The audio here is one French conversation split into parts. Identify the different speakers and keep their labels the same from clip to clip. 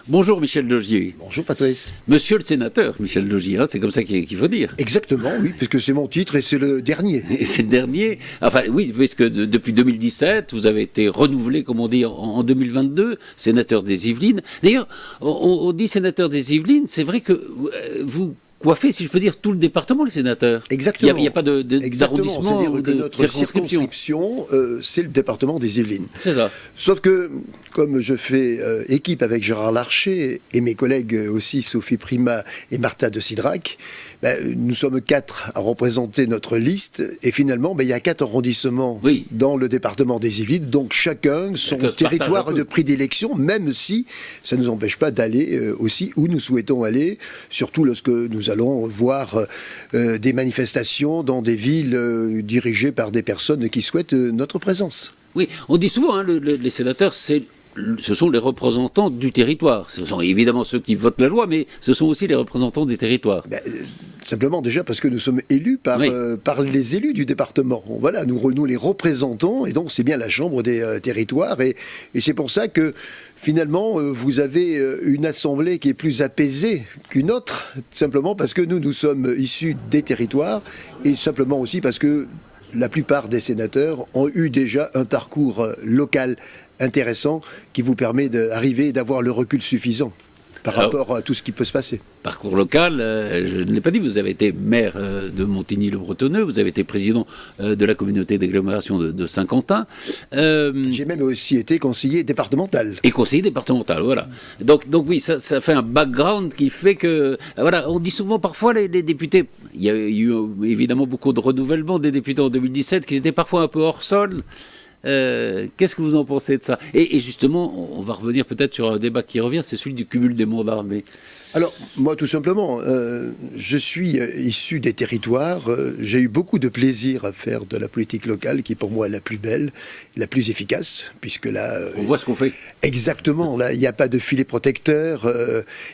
Speaker 1: Bonjour Michel Laugier.
Speaker 2: Bonjour Patrice.
Speaker 1: Monsieur le sénateur Michel Laugier, hein, c'est comme ça qu'il faut dire.
Speaker 2: Exactement, oui, puisque c'est mon titre et c'est le dernier.
Speaker 1: Et c'est le dernier. Enfin oui, puisque depuis 2017, vous avez été renouvelé, comme on dit, en 2022, sénateur des Yvelines. D'ailleurs, on dit sénateur des Yvelines, c'est vrai que vous coiffez, si je peux dire, tout le département, les sénateurs.
Speaker 2: Exactement.
Speaker 1: Il n'y a pas d'arrondissement.
Speaker 2: C'est-à-dire
Speaker 1: ou
Speaker 2: que
Speaker 1: de
Speaker 2: notre circonscription, c'est le département des Yvelines.
Speaker 1: C'est ça.
Speaker 2: Sauf que, comme je fais équipe avec Gérard Larcher et mes collègues aussi, Sophie Primas et Martha de Cidrac, nous sommes 4 à représenter notre liste, et finalement, il y a 4 arrondissements dans le département des Yvelines, donc chacun son territoire de prédilection, même si ça ne nous empêche pas d'aller aussi où nous souhaitons aller, surtout lorsque nous allons voir des manifestations dans des villes dirigées par des personnes qui souhaitent notre présence.
Speaker 1: Oui, on dit souvent, hein, les sénateurs, ce sont les représentants du territoire. Ce sont évidemment ceux qui votent la loi, mais ce sont aussi les représentants des territoires.
Speaker 2: Simplement déjà parce que nous sommes élus par les élus du département. Voilà, nous les représentons, et donc c'est bien la chambre des territoires, et c'est pour ça que finalement vous avez une assemblée qui est plus apaisée qu'une autre, simplement parce que nous sommes issus des territoires, et simplement aussi parce que la plupart des sénateurs ont eu déjà un parcours local intéressant qui vous permet d'arriver et d'avoir le recul suffisant par rapport à tout ce qui peut se passer.
Speaker 1: Parcours local, je ne l'ai pas dit, vous avez été maire de Montigny-le-Bretonneux, vous avez été président de la communauté d'agglomération de Saint-Quentin.
Speaker 2: J'ai même aussi été conseiller départemental.
Speaker 1: Et conseiller départemental, voilà. Donc oui, ça fait un background qui fait que... Voilà, on dit souvent parfois les députés... Il y a eu évidemment beaucoup de renouvellement des députés en 2017 qui étaient parfois un peu hors sol. Qu'est-ce que vous en pensez de ça ? Et justement, on va revenir peut-être sur un débat qui revient, c'est celui du cumul des mandats. Mais...
Speaker 2: Alors, moi, tout simplement, je suis issu des territoires. J'ai eu beaucoup de plaisir à faire de la politique locale, qui est pour moi la plus belle, la plus efficace, puisque là...
Speaker 1: on voit ce qu'on fait.
Speaker 2: Exactement. Là, il n'y a pas de filet protecteur.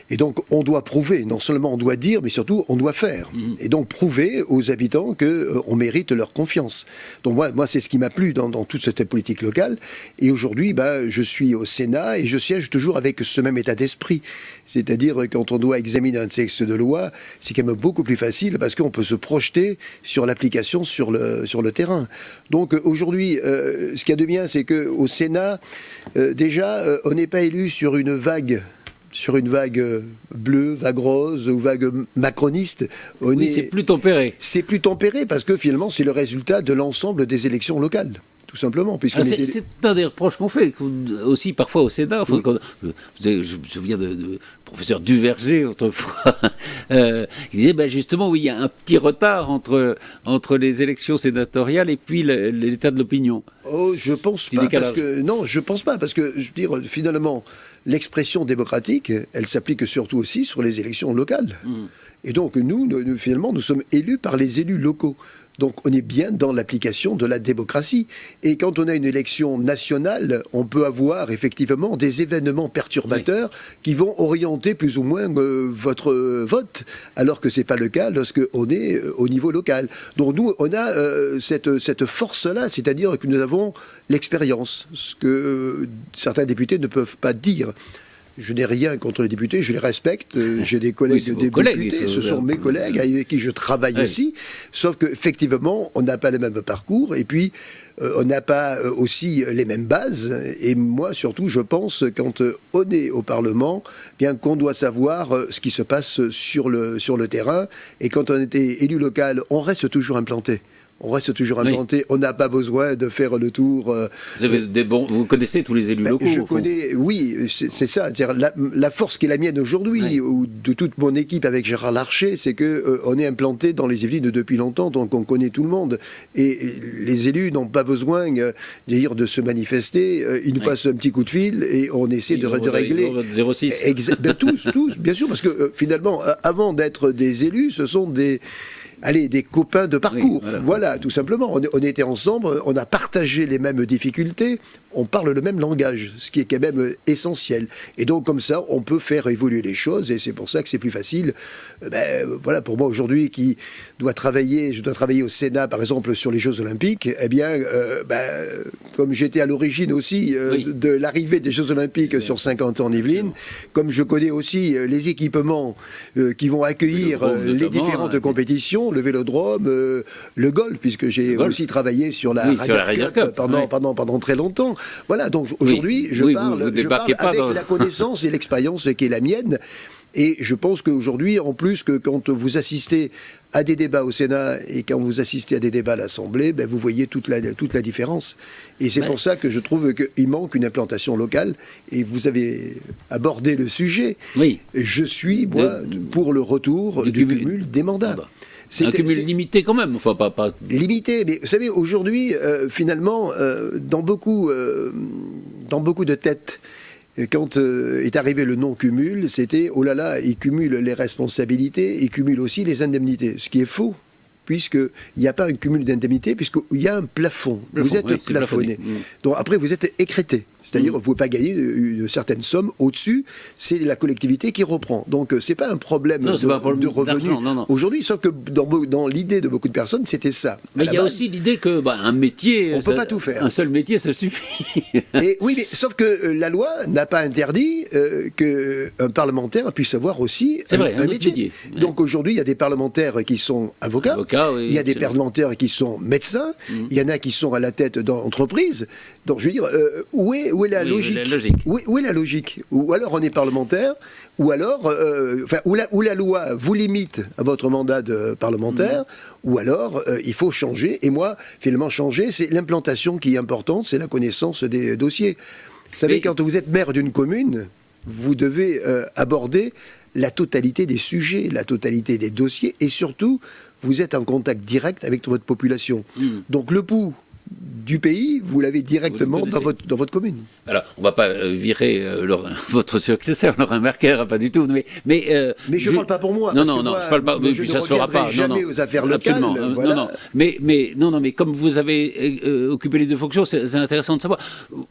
Speaker 2: Et donc, on doit prouver. Non seulement on doit dire, mais surtout, on doit faire. Et donc, prouver aux habitants qu'on mérite leur confiance. Donc, moi c'est ce qui m'a plu dans toute cette politique locale. Et aujourd'hui, je suis au Sénat et je siège toujours avec ce même état d'esprit. C'est-à-dire, quand on doit examiner un texte de loi, c'est quand même beaucoup plus facile parce qu'on peut se projeter sur l'application sur le terrain. Donc aujourd'hui, ce qu'il y a de bien, c'est qu'au Sénat, déjà, on n'est pas élu sur une vague bleue, vague rose ou vague macroniste.
Speaker 1: C'est plus tempéré.
Speaker 2: C'est plus tempéré parce que finalement, c'est le résultat de l'ensemble des élections locales. Tout simplement.
Speaker 1: C'est un des reproches qu'on fait aussi parfois au Sénat. Enfin, je me souviens de professeur Duverger autrefois. Il disait justement, oui, il y a un petit retard entre les élections sénatoriales et puis l'état de l'opinion.
Speaker 2: Oh, je pense pas. Non, je pense pas. Parce que, je veux dire, finalement, l'expression démocratique, elle s'applique surtout aussi sur les élections locales. Et donc, finalement, nous sommes élus par les élus locaux. Donc on est bien dans l'application de la démocratie. Et quand on a une élection nationale, on peut avoir effectivement des événements perturbateurs qui vont orienter plus ou moins votre vote, alors que ce n'est pas le cas lorsqu'on est au niveau local. Donc nous, on a cette force-là, c'est-à-dire que nous avons l'expérience, ce que certains députés ne peuvent pas dire. Je n'ai rien contre les députés, je les respecte, j'ai des collègues députés, ce sont mes collègues avec qui je travaille aussi, sauf qu'effectivement, on n'a pas le même parcours, et puis on n'a pas aussi les mêmes bases, et moi surtout, je pense, quand on est au Parlement, bien qu'on doit savoir ce qui se passe sur le terrain, et quand on était élu local, on reste toujours implanté. On reste toujours implanté, on n'a pas besoin de faire le tour.
Speaker 1: Vous connaissez tous les élus locaux.
Speaker 2: Je connais, oui, c'est ça. La force qui est la mienne aujourd'hui, ou de toute mon équipe avec Gérard Larcher, c'est qu'on est implanté dans les Yvelines depuis longtemps, donc on connaît tout le monde. Et les élus n'ont pas besoin de se manifester, ils nous passent un petit coup de fil et on essaie de régler.
Speaker 1: 06.
Speaker 2: Tous, bien sûr, parce que finalement, avant d'être des élus, ce sont des des copains de parcours.
Speaker 1: Oui,
Speaker 2: voilà, tout simplement. On était ensemble, on a partagé les mêmes difficultés, on parle le même langage, ce qui est quand même essentiel. Et donc, comme ça, on peut faire évoluer les choses, et c'est pour ça que c'est plus facile. Voilà, pour moi, aujourd'hui, je dois travailler au Sénat, par exemple, sur les Jeux Olympiques, eh bien, comme j'étais à l'origine aussi de l'arrivée des Jeux Olympiques sur 50 ans en Yvelines, comme je connais aussi les équipements qui vont accueillir les différentes compétitions, le vélodrome, le golf, puisque j'ai aussi travaillé sur la Ryder Cup pendant très longtemps. Voilà, donc aujourd'hui, je parle avec la connaissance et l'expérience qui est la mienne. Et je pense qu'aujourd'hui, en plus, que quand vous assistez à des débats au Sénat et quand vous assistez à des débats à l'Assemblée, vous voyez toute la différence. Et c'est pour ça que je trouve qu'il manque une implantation locale. Et vous avez abordé le sujet. Oui. Je suis, moi, pour le retour du cumul des mandats.
Speaker 1: C'est un cumul limité quand même, enfin pas...
Speaker 2: Limité, mais vous savez, aujourd'hui, finalement, dans beaucoup de têtes, quand est arrivé le non-cumul, c'était, oh là là, il cumule les responsabilités, il cumule aussi les indemnités, ce qui est faux, puisqu'il n'y a pas un cumul d'indemnités, puisqu'il y a un plafond. Vous êtes plafonné. Donc après, vous êtes écrété. C'est-à-dire, vous ne pouvez pas gagner une certaine somme au-dessus, c'est la collectivité qui reprend. Donc, ce n'est pas un problème de revenus aujourd'hui, sauf que dans l'idée de beaucoup de personnes, c'était ça.
Speaker 1: Mais il y a aussi l'idée que un métier...
Speaker 2: On ne peut pas tout faire.
Speaker 1: Un seul métier, ça suffit.
Speaker 2: Oui, mais sauf que la loi n'a pas interdit qu'un parlementaire puisse avoir aussi un métier. Ouais. Donc, aujourd'hui, il y a des parlementaires qui sont avocats, il y a des parlementaires qui sont médecins, il y en a qui sont à la tête d'entreprises. Donc, je veux dire, où est la logique ? Où est la logique ? Ou alors on est parlementaire, ou alors, où la loi vous limite à votre mandat de parlementaire, ou alors il faut changer. Et moi, finalement, changer, c'est l'implantation qui est importante, c'est la connaissance des dossiers. Vous savez, quand vous êtes maire d'une commune, vous devez aborder la totalité des sujets, la totalité des dossiers, et surtout, vous êtes en contact direct avec votre population. Donc le pouls du pays, vous l'avez directement dans votre commune.
Speaker 1: Alors, on ne va pas virer votre successeur, Laurent Mercœur, pas du tout. Mais
Speaker 2: je ne parle pas pour moi.
Speaker 1: Non, je ne parle pas.
Speaker 2: Je ne reviendrai jamais aux affaires locales.
Speaker 1: Absolument.
Speaker 2: Voilà.
Speaker 1: Mais comme vous avez occupé les deux fonctions, c'est intéressant de savoir.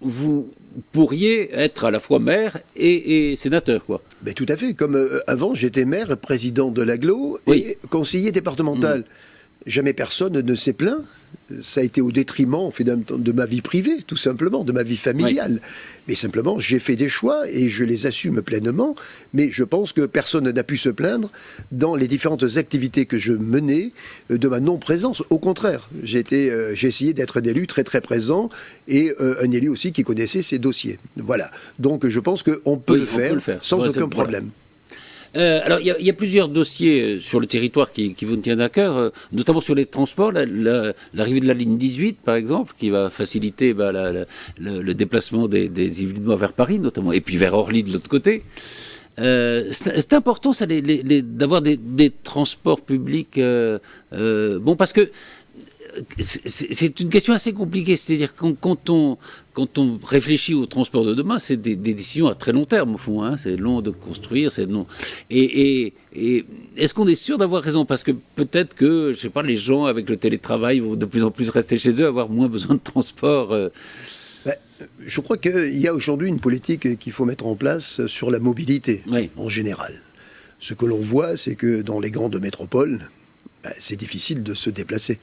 Speaker 1: Vous pourriez être à la fois maire et sénateur, quoi.
Speaker 2: Mais tout à fait. Comme avant, j'étais maire, président de l'Agglo et conseiller départemental. Jamais personne ne s'est plaint. Ça a été au détriment de ma vie privée, tout simplement, de ma vie familiale. Mais simplement, j'ai fait des choix et je les assume pleinement. Mais je pense que personne n'a pu se plaindre dans les différentes activités que je menais de ma non-présence. Au contraire, j'ai essayé d'être un élu très très présent et un élu aussi qui connaissait ses dossiers. Voilà. Donc je pense qu'on peut le faire sans aucun problème.
Speaker 1: Alors, il y a plusieurs dossiers sur le territoire qui vous tiennent à cœur, notamment sur les transports, l'arrivée de la ligne 18, par exemple, qui va faciliter le déplacement des Yvelinois vers Paris, notamment, et puis vers Orly de l'autre côté. C'est important, ça, d'avoir des transports publics. Parce que c'est une question assez compliquée. C'est-à-dire quand on réfléchit au transport de demain, c'est des décisions à très long terme, au fond. Hein. C'est long de construire, c'est long. Et est-ce qu'on est sûr d'avoir raison ? Parce que peut-être que, je sais pas, les gens, avec le télétravail, vont de plus en plus rester chez eux, avoir moins besoin de transport.
Speaker 2: Je crois qu'il y a aujourd'hui une politique qu'il faut mettre en place sur la mobilité, en général. Ce que l'on voit, c'est que dans les grandes métropoles, c'est difficile de se déplacer.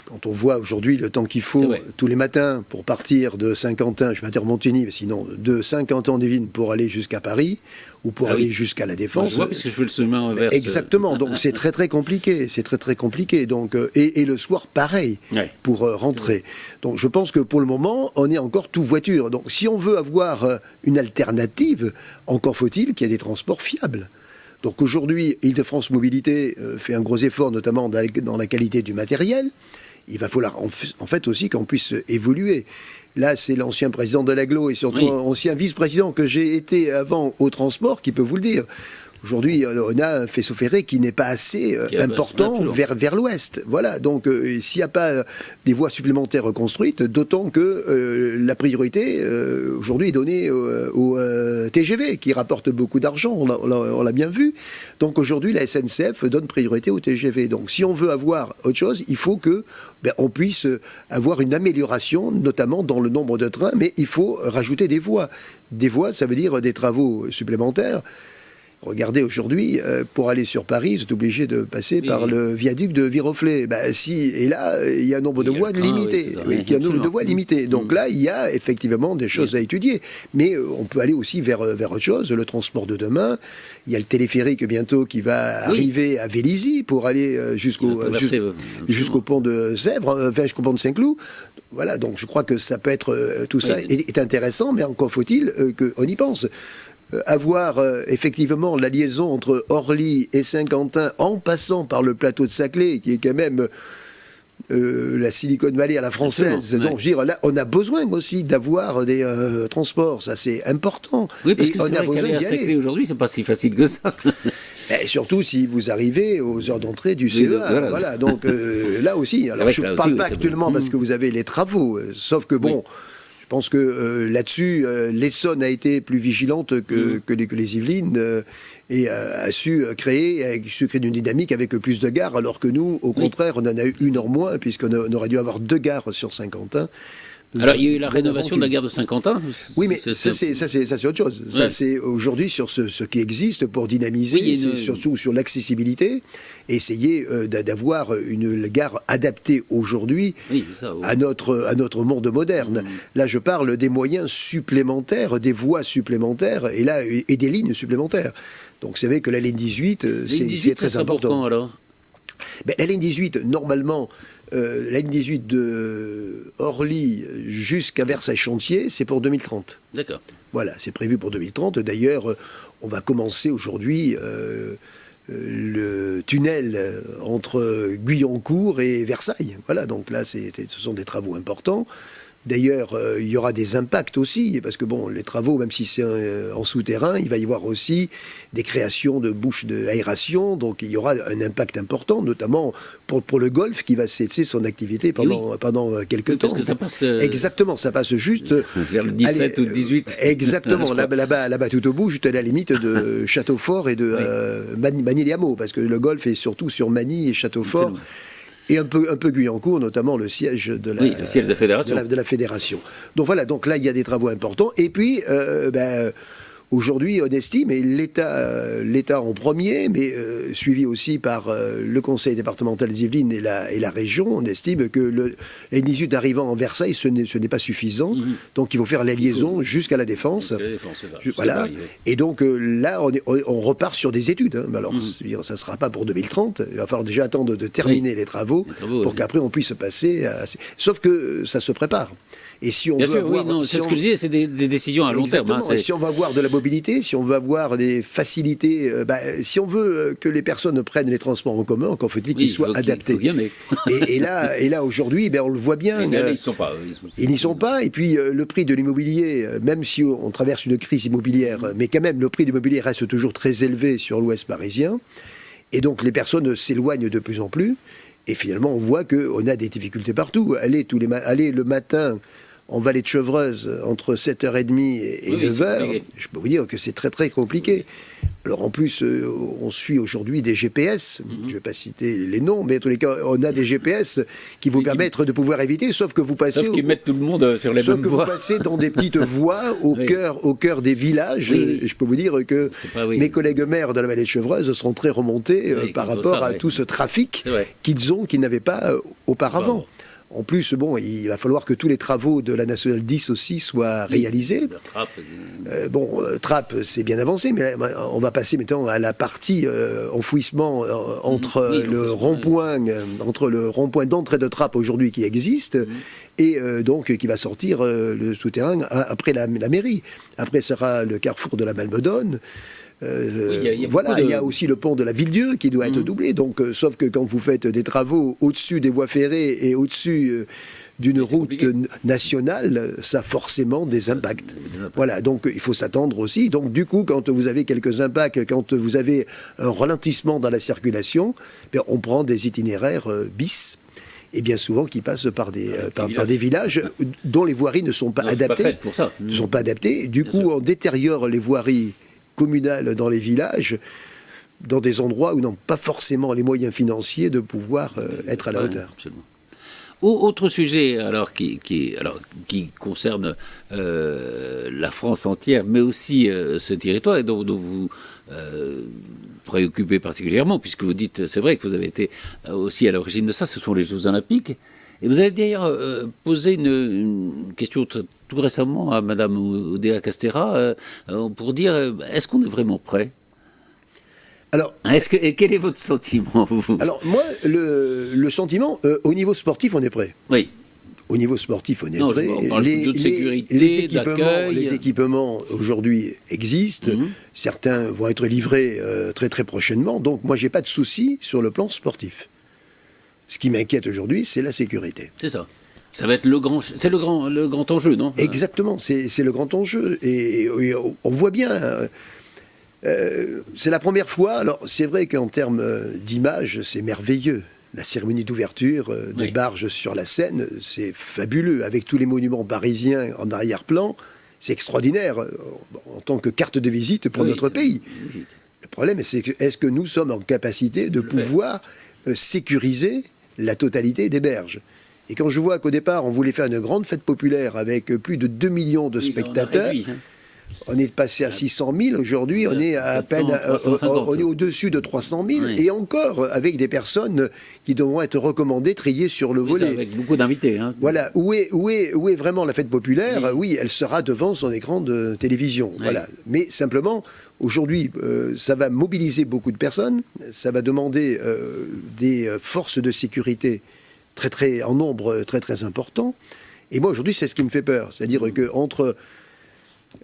Speaker 2: Quand on voit aujourd'hui le temps qu'il faut tous les matins pour partir de Saint-Quentin, je vais dire Montigny, mais sinon de Saint-Quentin-en-Yvelines pour aller jusqu'à Paris ou pour aller jusqu'à la Défense.
Speaker 1: Je vois parce que je fais le chemin inverse.
Speaker 2: Exactement. Donc c'est très très compliqué. C'est très très compliqué. Donc et le soir pareil pour rentrer. Donc je pense que pour le moment on est encore tout voiture. Donc si on veut avoir une alternative, encore faut-il qu'il y ait des transports fiables. Donc aujourd'hui, Île-de-France Mobilité fait un gros effort, notamment dans la qualité du matériel. Il va falloir en fait aussi qu'on puisse évoluer. Là, c'est l'ancien président de l'Agglo et surtout ancien vice-président que j'ai été avant au transport qui peut vous le dire. Aujourd'hui, on a un faisceau ferré qui n'est pas assez important vers l'ouest. Voilà, donc s'il n'y a pas des voies supplémentaires construites, d'autant que la priorité aujourd'hui est donnée au TGV, qui rapporte beaucoup d'argent, on l'a bien vu. Donc aujourd'hui, la SNCF donne priorité au TGV. Donc si on veut avoir autre chose, il faut que on puisse avoir une amélioration, notamment dans le nombre de trains, mais il faut rajouter des voies. Des voies, ça veut dire des travaux supplémentaires. Regardez, aujourd'hui, pour aller sur Paris, vous êtes obligé de passer par le viaduc de Viroflay. Et là, il y a un nombre de voies limité. Il y a un nombre de voies limité. Donc là, il y a effectivement des choses à étudier. Mais on peut aller aussi vers autre chose, le transport de demain. Il y a le téléphérique bientôt qui va arriver à Vélizy pour aller jusqu'au pont de Sèvres, jusqu'au pont de Saint-Cloud. Voilà, donc je crois que ça peut être, tout ça est intéressant, mais encore faut-il qu'on y pense. Avoir effectivement la liaison entre Orly et Saint-Quentin en passant par le plateau de Saclay, qui est quand même la Silicon Valley à la française. Donc, je veux dire, là, on a besoin aussi d'avoir des transports, ça c'est important.
Speaker 1: Oui, parce que c'est vrai qu'aller à Saclay aujourd'hui, c'est pas si facile que ça.
Speaker 2: Et surtout si vous arrivez aux heures d'entrée du CEA. Voilà, donc là aussi. Alors, je ne parle pas actuellement parce que vous avez les travaux, sauf que bon... Je pense que là-dessus, l'Essonne a été plus vigilante que les Yvelines et a su créer une dynamique avec plus de gares, alors que nous, au contraire, on en a eu une en moins, puisqu'on aurait dû avoir 2 gares sur Saint-Quentin.
Speaker 1: Alors, il y a eu la rénovation de la gare de Saint-Quentin.
Speaker 2: Oui, mais ça, c'est autre chose. Ça, c'est aujourd'hui sur ce qui existe pour dynamiser, surtout sur l'accessibilité, et essayer d'avoir une gare adaptée aujourd'hui à notre monde moderne. Là, je parle des moyens supplémentaires, des voies supplémentaires, et des lignes supplémentaires. Donc, vous savez que la ligne 18, c'est très important.
Speaker 1: Alors
Speaker 2: la ligne 18, normalement, la ligne 18 de Orly jusqu'à Versailles-Chantier, c'est pour 2030.
Speaker 1: D'accord.
Speaker 2: Voilà, c'est prévu pour 2030. D'ailleurs, on va commencer aujourd'hui le tunnel entre Guyancourt et Versailles. Voilà, donc là, ce sont des travaux importants. D'ailleurs, il y aura des impacts aussi, parce que bon, les travaux, même si c'est en souterrain, il va y avoir aussi des créations de bouches d'aération, donc il y aura un impact important, notamment pour le golf qui va cesser son activité pendant quelques temps.
Speaker 1: Parce que ça passe...
Speaker 2: Exactement, ça passe juste...
Speaker 1: vers le 17 ou le 18.
Speaker 2: Exactement, là-bas tout au bout, juste à la limite de Châteaufort et de Magny-les-Hameaux, parce que le golf est surtout sur Magny et Châteaufort. Et un peu Guyancourt, notamment le siège de la fédération. Donc voilà, donc là il y a des travaux importants. Et puis aujourd'hui on estime, et l'État en premier, mais suivi aussi par le conseil départemental des Yvelines et la région, on estime que la 18 arrivant en Versailles, ce n'est pas suffisant. Donc il faut faire la liaison jusqu'à la Défense. Voilà. Et donc là on repart sur des études. Alors ça ne sera pas pour 2030. Il va falloir déjà attendre de terminer les travaux pour qu'après on puisse passer à... Sauf que ça se prépare. Et si on veut avoir...
Speaker 1: c'est ce que je disais, c'est des décisions à long terme.
Speaker 2: Si on veut avoir de la mobilité, si on veut avoir des facilités, si on veut que les personnes prennent les transports en commun, encore faut-il qu'ils soient adaptés. Et là aujourd'hui, on le voit bien. Ils n'y sont pas. Et puis le prix de l'immobilier, même si on traverse une crise immobilière, mais quand même le prix de l'immobilier reste toujours très élevé sur l'Ouest parisien. Et donc les personnes s'éloignent de plus en plus. Et finalement, on voit qu'on a des difficultés partout. Aller le matin en vallée de Chevreuse, entre 7h30 et 9h, je peux vous dire que c'est très très compliqué. Alors en plus, on suit aujourd'hui des GPS, je ne vais pas citer les noms, mais en tous les cas, on a des GPS qui vous permettent de pouvoir éviter, sauf que vous passez...
Speaker 1: Sauf qu'ils mettent tout le monde sur les mêmes voies.
Speaker 2: Sauf que vous passez dans des petites voies au cœur des villages. Et je peux vous dire que mes collègues maires de la vallée de Chevreuse seront très remontés par rapport à tout ce trafic qu'ils n'avaient pas auparavant. En plus, il va falloir que tous les travaux de la Nationale 10 aussi soient réalisés. Trappe, c'est bien avancé, mais là, on va passer maintenant à la partie enfouissement entre le rond-point d'entrée de Trappe aujourd'hui qui existe, et donc qui va sortir le souterrain après la mairie. Après sera le carrefour de la Malmedonne. Il y a aussi le pont de la Ville-Dieu qui doit être doublé. Donc, sauf que quand vous faites des travaux au-dessus des voies ferrées et au-dessus d'une route nationale, ça a forcément des impacts. Voilà, donc il faut s'attendre aussi. Donc du coup, quand vous avez quelques impacts, quand vous avez un ralentissement dans la circulation, on prend des itinéraires bis. Et bien souvent qui passent par des villages dont les voiries ne sont pas adaptées.
Speaker 1: Pas faites pour ça.
Speaker 2: Ne sont pas adaptées. Du coup, on détériore les voiries communales dans les villages, dans des endroits où n'ont pas forcément les moyens financiers de pouvoir être à la hauteur.
Speaker 1: Absolument. Autre sujet alors qui concerne la France entière, mais aussi ce territoire et dont vous préoccupez particulièrement, puisque vous dites, c'est vrai que vous avez été aussi à l'origine de ça, ce sont les Jeux Olympiques. Et vous avez d'ailleurs posé une question tout récemment à Madame Oudéa Castéra pour dire, est-ce qu'on est vraiment prêt ? Alors, quel est votre sentiment, vous ?
Speaker 2: Alors, moi, le sentiment, au niveau sportif, on est prêt.
Speaker 1: Oui.
Speaker 2: Au niveau sportif, on est prêt.
Speaker 1: On parle de sécurité,
Speaker 2: les équipements aujourd'hui existent. Certains vont être livrés très très prochainement. Donc, moi, j'ai pas de souci sur le plan sportif. Ce qui m'inquiète aujourd'hui, c'est la sécurité.
Speaker 1: C'est ça. Ça va être le grand enjeu, non ?
Speaker 2: Exactement, c'est le grand enjeu. Et on voit bien. C'est la première fois. Alors, c'est vrai qu'en termes d'image, c'est merveilleux. La cérémonie d'ouverture des barges sur la Seine, c'est fabuleux. Avec tous les monuments parisiens en arrière-plan, c'est extraordinaire en tant que carte de visite pour notre pays. Le problème, c'est est-ce que nous sommes en capacité de pouvoir sécuriser la totalité des berges ? Et quand je vois qu'au départ, on voulait faire une grande fête populaire avec plus de 2 millions de spectateurs, on est passé à 600 000, aujourd'hui on est à peine, on est au-dessus de 300 000, et encore avec des personnes qui devront être recommandées, triées sur le volet.
Speaker 1: Avec beaucoup d'invités. Hein.
Speaker 2: Voilà, où est vraiment la fête populaire ? Oui, elle sera devant son écran de télévision. Voilà. Mais simplement, aujourd'hui, ça va mobiliser beaucoup de personnes, ça va demander des forces de sécurité en nombre très très important. Et moi aujourd'hui, c'est ce qui me fait peur. C'est-à-dire qu'entre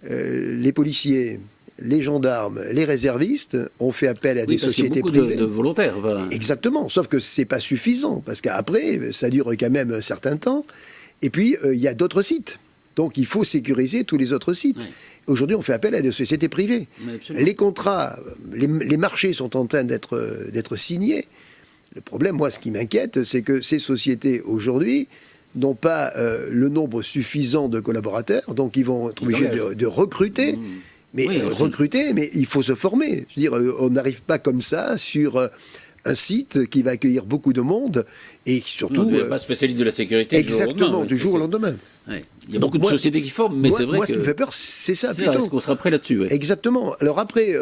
Speaker 2: les policiers, les gendarmes, les réservistes ont fait appel à des sociétés privées.
Speaker 1: De volontaires. Voilà.
Speaker 2: Exactement, sauf que c'est pas suffisant, parce qu'après, ça dure quand même un certain temps. Et puis, il y a d'autres sites. Donc, il faut sécuriser tous les autres sites. Aujourd'hui, on fait appel à des sociétés privées. Les contrats, les marchés sont en train d'être signés. Le problème, moi, ce qui m'inquiète, c'est que ces sociétés, aujourd'hui, n'ont pas le nombre suffisant de collaborateurs, donc ils vont être obligés de recruter. Mais recruter, mais il faut se former. Je veux dire, on n'arrive pas comme ça sur un site qui va accueillir beaucoup de monde, et surtout...
Speaker 1: On ne devient pas spécialiste de la sécurité
Speaker 2: exactement, du jour au lendemain.
Speaker 1: Ouais. Il y a beaucoup de sociétés qui forment, mais c'est vrai que...
Speaker 2: Moi, ce qui me fait peur, c'est ça, plutôt.
Speaker 1: Est-ce qu'on sera prêt là-dessus ?
Speaker 2: Exactement. Alors après,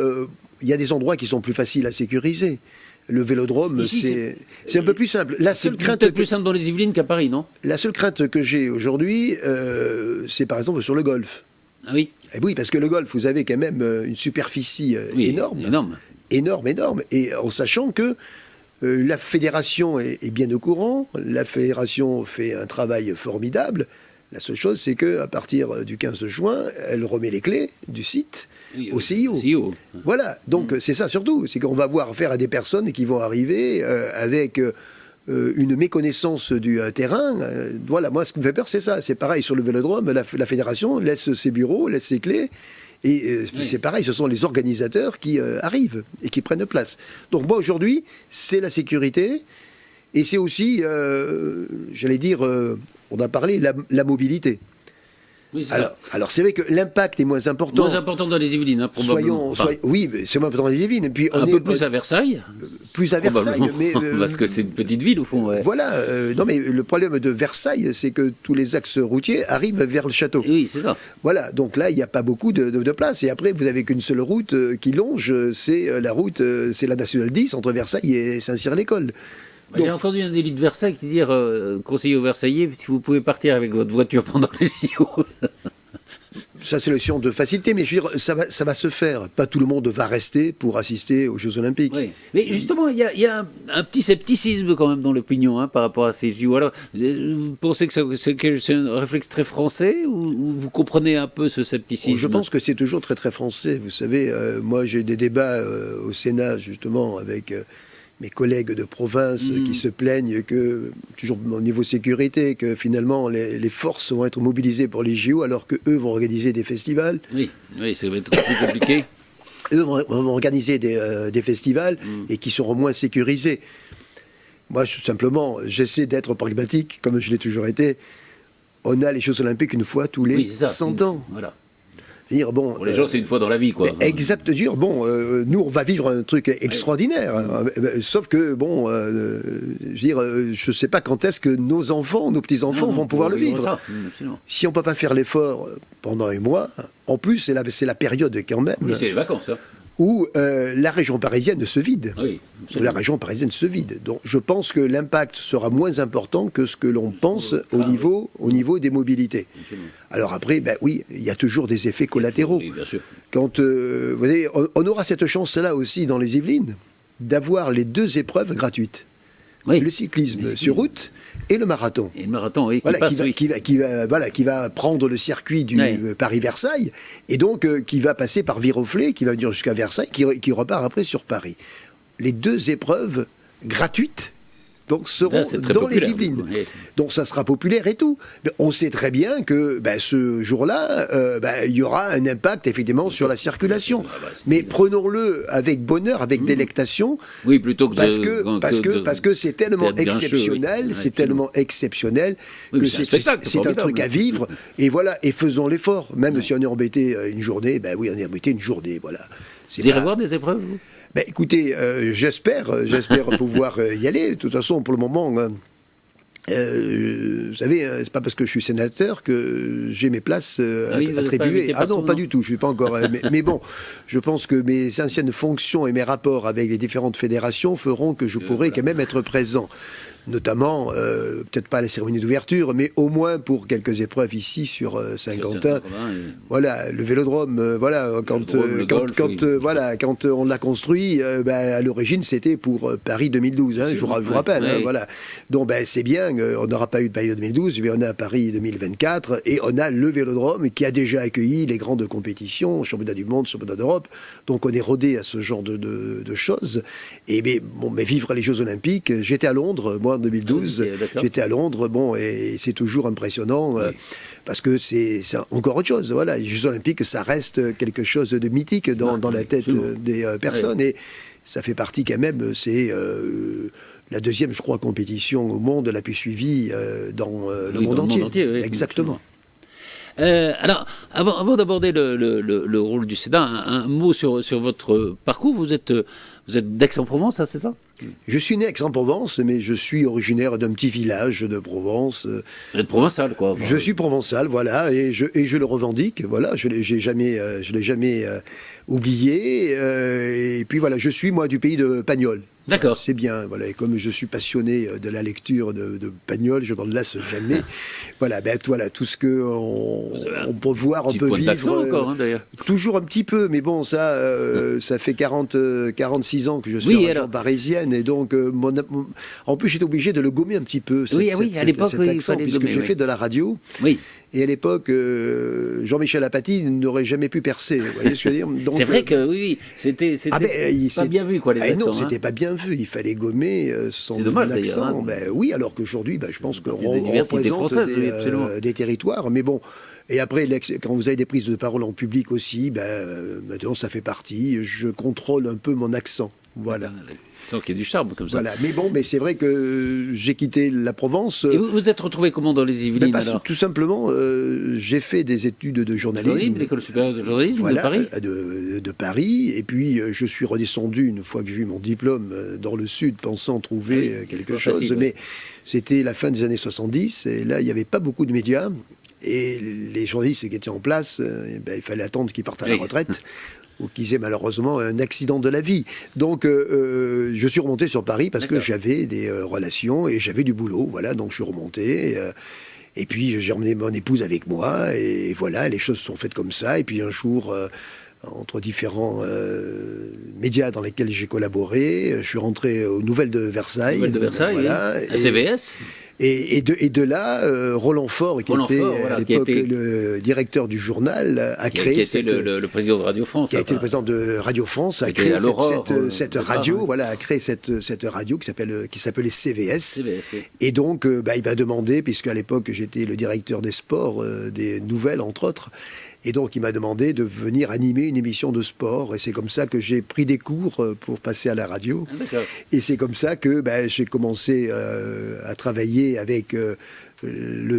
Speaker 2: il y a des endroits qui sont plus faciles à sécuriser. Le vélodrome, c'est un peu plus simple.
Speaker 1: C'est peut-être plus simple dans les Yvelines qu'à Paris, non ?
Speaker 2: La seule crainte que j'ai aujourd'hui, c'est par exemple sur le golf.
Speaker 1: Ah oui ?
Speaker 2: Et oui, parce que le golf, vous avez quand même une superficie énorme. Énorme. Et en sachant que la fédération est bien au courant, la fédération fait un travail formidable. La seule chose, c'est qu'à partir du 15 juin, elle remet les clés du site au CIO. Voilà, donc c'est ça surtout, c'est qu'on va avoir affaire à des personnes qui vont arriver avec une méconnaissance du terrain. Voilà, moi ce qui me fait peur, c'est ça. C'est pareil sur le vélodrome, la fédération laisse ses bureaux, laisse ses clés, et c'est pareil, ce sont les organisateurs qui arrivent et qui prennent place. Donc moi aujourd'hui, c'est la sécurité. Et c'est aussi, j'allais dire, on a parlé, la mobilité.
Speaker 1: Oui,
Speaker 2: alors c'est vrai que l'impact est moins important.
Speaker 1: Moins important dans les Yvelines, hein, probablement.
Speaker 2: Oui, c'est moins important dans les Yvelines. Puis
Speaker 1: un peu plus à Versailles.
Speaker 2: Plus à Versailles, mais
Speaker 1: parce que c'est une petite ville au fond. Ouais.
Speaker 2: Voilà. Non, mais le problème de Versailles, c'est que tous les axes routiers arrivent vers le château.
Speaker 1: Oui, c'est ça.
Speaker 2: Voilà. Donc là, il n'y a pas beaucoup de place. Et après, vous n'avez qu'une seule route qui longe. C'est la route, c'est la nationale 10 entre Versailles et Saint-Cyr-l'École.
Speaker 1: J'ai entendu un élu de Versailles qui dit conseiller aux Versaillais, si vous pouvez partir avec votre voiture pendant les JO.
Speaker 2: ça c'est le science de facilité, mais je veux dire, ça va se faire. Pas tout le monde va rester pour assister aux Jeux Olympiques.
Speaker 1: Oui. Mais justement, il y a un petit scepticisme quand même dans l'opinion par rapport à ces JO. Alors, vous pensez que c'est un réflexe très français ou vous comprenez un peu ce scepticisme?
Speaker 2: Je pense que c'est toujours très très français. Vous savez, moi j'ai des débats au Sénat justement avec mes collègues de province qui se plaignent que, toujours au niveau sécurité, que finalement les forces vont être mobilisées pour les JO alors qu'eux vont organiser des festivals.
Speaker 1: Oui, ça va être plus compliqué.
Speaker 2: Eux vont organiser des festivals et qui seront moins sécurisés. Moi, simplement, j'essaie d'être pragmatique, comme je l'ai toujours été. On a les Jeux Olympiques une fois tous les 100 ans.
Speaker 1: Voilà.
Speaker 2: Dire, bon,
Speaker 1: pour les gens, c'est une fois dans la vie, quoi.
Speaker 2: Exact, dire, bon, nous, on va vivre un truc extraordinaire. Sauf que, bon, je veux dire, je ne sais pas quand est-ce que nos enfants, nos petits-enfants vont pouvoir le vivre.
Speaker 1: Ça,
Speaker 2: si on ne peut pas faire l'effort pendant un mois, en plus, c'est la période quand même.
Speaker 1: Oui, c'est les vacances, hein.
Speaker 2: Où la région parisienne se vide.
Speaker 1: Oui,
Speaker 2: où la région parisienne se vide. Donc je pense que l'impact sera moins important que ce que l'on pense au niveau des mobilités. Absolument. Alors après, ben oui, il y a toujours des effets collatéraux.
Speaker 1: Oui, bien sûr.
Speaker 2: Quand, vous voyez, on aura cette chance-là aussi dans les Yvelines, d'avoir les 2 épreuves gratuites. Oui. Le cyclisme sur route et le marathon.
Speaker 1: Et le marathon, oui,
Speaker 2: qui va prendre le circuit du Paris-Versailles, et donc qui va passer par Viroflay, qui va venir jusqu'à Versailles, qui repart après sur Paris. Les 2 épreuves gratuites donc seront dans les Yvelines. Oui. Donc ça sera populaire et tout. Mais on sait très bien que ce jour-là, il y aura un impact effectivement sur la circulation. Mais prenons-le avec bonheur, avec délectation.
Speaker 1: Oui, plutôt que
Speaker 2: parce que c'est tellement exceptionnel, c'est tellement exceptionnel que c'est un truc à vivre. Et voilà, et faisons l'effort. Même si on est embêté une journée, on est embêté une journée. Voilà.
Speaker 1: Vous irez voir des épreuves, vous ?
Speaker 2: Écoutez, j'espère pouvoir y aller. De toute façon, pour le moment, vous savez, c'est pas parce que je suis sénateur que j'ai mes places attribuées. Ah non, pas du tout, je suis pas encore. mais bon, je pense que mes anciennes fonctions et mes rapports avec les différentes fédérations feront que je pourrai quand même être présent. Notamment, peut-être pas à la cérémonie d'ouverture, mais au moins pour quelques épreuves ici sur Saint-Quentin. Voilà, le vélodrome, quand on l'a construit, à l'origine c'était pour Paris 2012, je vous rappelle. Voilà. Donc c'est bien, on n'aura pas eu de Paris 2012, mais on a Paris 2024 et on a le vélodrome qui a déjà accueilli les grandes compétitions, championnat du monde, championnat d'Europe. Donc on est rodé à ce genre de choses. Et mais vivre les Jeux Olympiques, j'étais à Londres, moi en 2012, j'étais à Londres, et c'est toujours impressionnant parce que c'est encore autre chose. Voilà, les Jeux Olympiques, ça reste quelque chose de mythique dans la tête des personnes et ça fait partie quand même, c'est la 2e, je crois, compétition au monde la plus suivie dans le monde entier. Exactement.
Speaker 1: Alors, avant d'aborder le rôle du Sénat, un mot sur votre parcours. Vous êtes d'Aix-en-Provence, c'est ça ?
Speaker 2: Je suis né à Aix-en-Provence, mais je suis originaire d'un petit village de Provence.
Speaker 1: Vous êtes provençal, quoi.
Speaker 2: Enfin, je suis provençal, voilà, et je le revendique, voilà, je l'ai jamais oublié. Et puis voilà, je suis moi du pays de Pagnol.
Speaker 1: D'accord.
Speaker 2: C'est bien, voilà. Et comme je suis passionné de la lecture de Pagnol, je n'en lasse jamais. Voilà, tout ce que on peut voir, on peut vivre.
Speaker 1: D'accent encore, d'ailleurs.
Speaker 2: Toujours un petit peu, mais bon, ça fait 46 ans que je suis en région parisienne, et donc en plus j'étais obligé de le gommer un petit peu. Cet accent, puisque j'ai fait de la radio. Oui. Et à l'époque, Jean-Michel Apathy n'aurait jamais pu percer. Vous voyez ce que je veux dire ?
Speaker 1: C'est vrai que c'était pas bien vu, quoi, les accents.
Speaker 2: Non, c'était pas bien vu. Il fallait gommer son accent. Oui, alors qu'aujourd'hui, je pense qu'on représente des territoires. Mais bon, et après, quand vous avez des prises de parole en public aussi, maintenant ça fait partie. Je contrôle un peu mon accent. Voilà.
Speaker 1: Sans qu'il y ait du charme comme ça.
Speaker 2: Voilà, mais c'est vrai que j'ai quitté la Provence.
Speaker 1: Et vous vous êtes retrouvé comment dans les Yvelines alors ?
Speaker 2: Tout simplement, j'ai fait des études de journalisme.
Speaker 1: L'école supérieure de journalisme de Paris.
Speaker 2: De Paris, et puis je suis redescendu une fois que j'ai eu mon diplôme dans le sud, pensant trouver quelque chose. Facile, mais c'était la fin des années 70, et là il n'y avait pas beaucoup de médias, et les journalistes qui étaient en place, il fallait attendre qu'ils partent à la retraite. Ou qu'ils aient malheureusement un accident de la vie. Donc, je suis remonté sur Paris parce que j'avais des relations et j'avais du boulot. Voilà, donc je suis remonté. Et puis j'ai emmené mon épouse avec moi, et voilà, les choses se sont faites comme ça. Et puis un jour, entre différents médias dans lesquels j'ai collaboré, je suis rentré aux Nouvelles de Versailles.
Speaker 1: Nouvelles de Versailles,
Speaker 2: voilà,
Speaker 1: oui. À CVS.
Speaker 2: Et de là, Roland Faure, qui était à l'époque le directeur du journal, a créé...
Speaker 1: Qui était le président de Radio France.
Speaker 2: Qui a été le président de Radio France, a créé cette radio, voilà, a créé cette radio qui s'appelait CVS. Et donc, il m'a demandé, puisqu'à l'époque j'étais le directeur des sports, des nouvelles, entre autres, et donc il m'a demandé de venir animer une émission de sport. Et c'est comme ça que j'ai pris des cours pour passer à la radio. Et c'est comme ça que j'ai commencé à travailler avec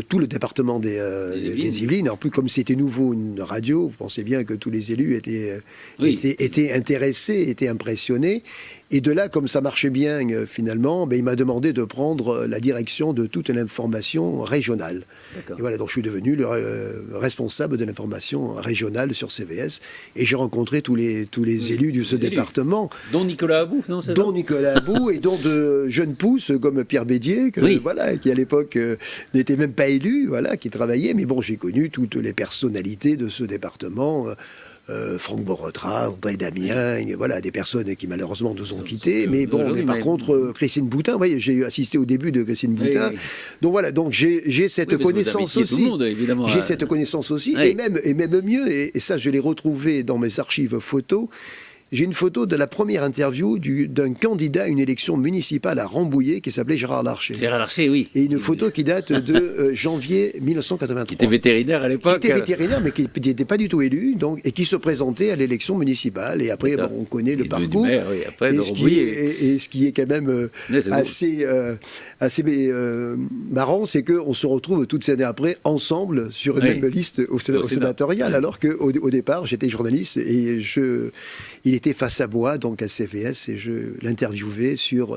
Speaker 2: tout le département des Yvelines. En plus, comme c'était nouveau une radio, vous pensez bien que tous les élus étaient intéressés, étaient impressionnés. Et de là, comme ça marchait bien finalement, il m'a demandé de prendre la direction de toute l'information régionale. Et voilà, donc je suis devenu le responsable de l'information régionale sur CVS. Et j'ai rencontré tous les élus de ce département.
Speaker 1: Dont Nicolas Abou, non, c'est ça ?
Speaker 2: Dont Nicolas Abou et dont de jeunes pousses comme Pierre Bédier, qui à l'époque n'était même pas élu, qui travaillait. Mais bon, j'ai connu toutes les personnalités de ce département. Franck Borotra, André Damien, voilà, des personnes qui malheureusement nous ont quittés. Mais bon, par contre, Christine Boutin, vous voyez, j'ai assisté au début de Christine Boutin. Donc voilà, donc j'ai cette connaissance aussi. J'ai cette connaissance aussi, et même mieux, et ça je l'ai retrouvé dans mes archives photos. J'ai une photo de la première interview d'un candidat à une élection municipale à Rambouillet qui s'appelait Gérard Larcher.
Speaker 1: Gérard Larcher, oui.
Speaker 2: Et une photo qui date de janvier 1983. Qui
Speaker 1: était vétérinaire à l'époque.
Speaker 2: Qui était vétérinaire, mais qui n'était pas du tout élu, et qui se présentait à l'élection municipale. Et après, on connaît le parcours.
Speaker 1: Maire, oui, après, et
Speaker 2: ce qui est quand même assez marrant, c'est qu'on se retrouve toutes ces années après, ensemble, sur une même liste au sénatorial, alors qu'au départ, j'étais journaliste et il était face à moi, donc à CVS, et je l'interviewais sur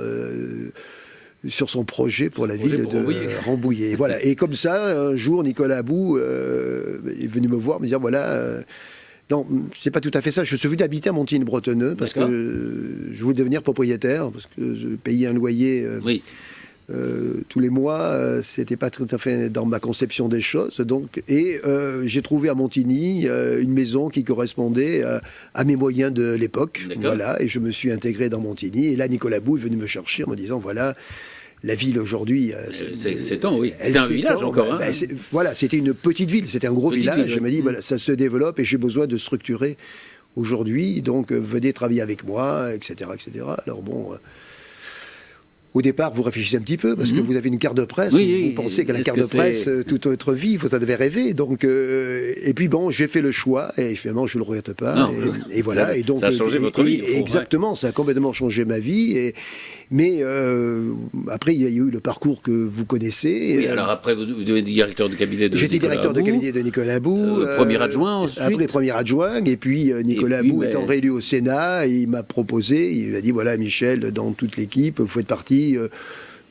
Speaker 2: son projet pour la ville de Rambouillet. Voilà. Et comme ça, un jour, Nicolas Abou est venu me voir, me dire, non, c'est pas tout à fait ça. Je suis venu habiter à Montigny-Bretonneux parce que je voulais devenir propriétaire, parce que je payais un loyer... tous les mois, c'était pas tout à fait dans ma conception des choses. Et j'ai trouvé à Montigny une maison qui correspondait à mes moyens de l'époque. Voilà, et je me suis intégré dans Montigny. Et là, Nicolas Bou est venu me chercher en me disant, voilà, la ville aujourd'hui...
Speaker 1: c'est un village encore.
Speaker 2: Voilà, c'était une petite ville, c'était un gros village. Je me dis, voilà, ça se développe et j'ai besoin de structurer aujourd'hui. Donc, venez travailler avec moi, etc. etc. Alors bon... Au départ, vous réfléchissez un petit peu, parce que vous avez une carte de presse, vous pensez qu'à la carte de presse, toute votre vie, vous en devez rêver. Donc, et puis bon, j'ai fait le choix, et finalement, je ne le regrette pas.
Speaker 1: Non,
Speaker 2: et voilà. Et donc,
Speaker 1: ça a changé votre vie.
Speaker 2: Exactement, ça a complètement changé ma vie. Mais après, il y a eu le parcours que vous connaissez.
Speaker 1: Oui, alors après, vous devenez directeur de cabinet de Nicolas Abou.
Speaker 2: J'étais directeur de cabinet de Nicolas Abou.
Speaker 1: Premier adjoint ensuite.
Speaker 2: Après, premier adjoint. Et puis, Nicolas Abou étant réélu au Sénat, il m'a proposé, il m'a dit, voilà, Michel, dans toute l'équipe, vous faites partie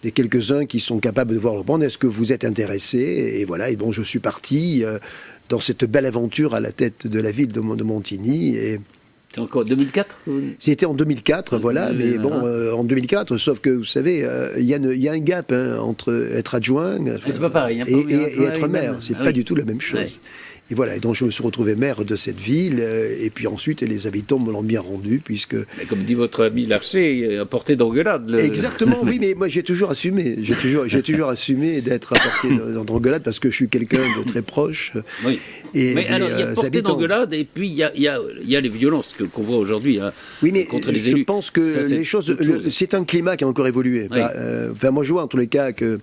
Speaker 2: des quelques-uns qui sont capables de voir le prendre. Est-ce que vous êtes intéressé ? Et voilà, et bon, je suis parti dans cette belle aventure à la tête de la ville de Montigny. Et
Speaker 1: c'était encore 2004 ?
Speaker 2: C'était en 2004, voilà, mais bon, en 2004, sauf que, vous savez, il y a un gap entre être adjoint
Speaker 1: c'est pas pareil,
Speaker 2: et être maire. C'est pas du tout la même chose. Et voilà, et donc je me suis retrouvé maire de cette ville, et puis ensuite les habitants me l'ont bien rendu, puisque...
Speaker 1: Mais comme dit votre ami Larcher, à portée d'engueulade.
Speaker 2: Exactement, oui, mais moi j'ai toujours assumé, d'être à portée d'engueulade, parce que je suis quelqu'un de très proche.
Speaker 1: Oui. Mais alors, il y a portée d'engueulade, et puis il y a les violences qu'on voit aujourd'hui contre les élus.
Speaker 2: Je pense que les choses... C'est un climat qui a encore évolué.
Speaker 1: Oui.
Speaker 2: Enfin, moi je vois en tous les cas que...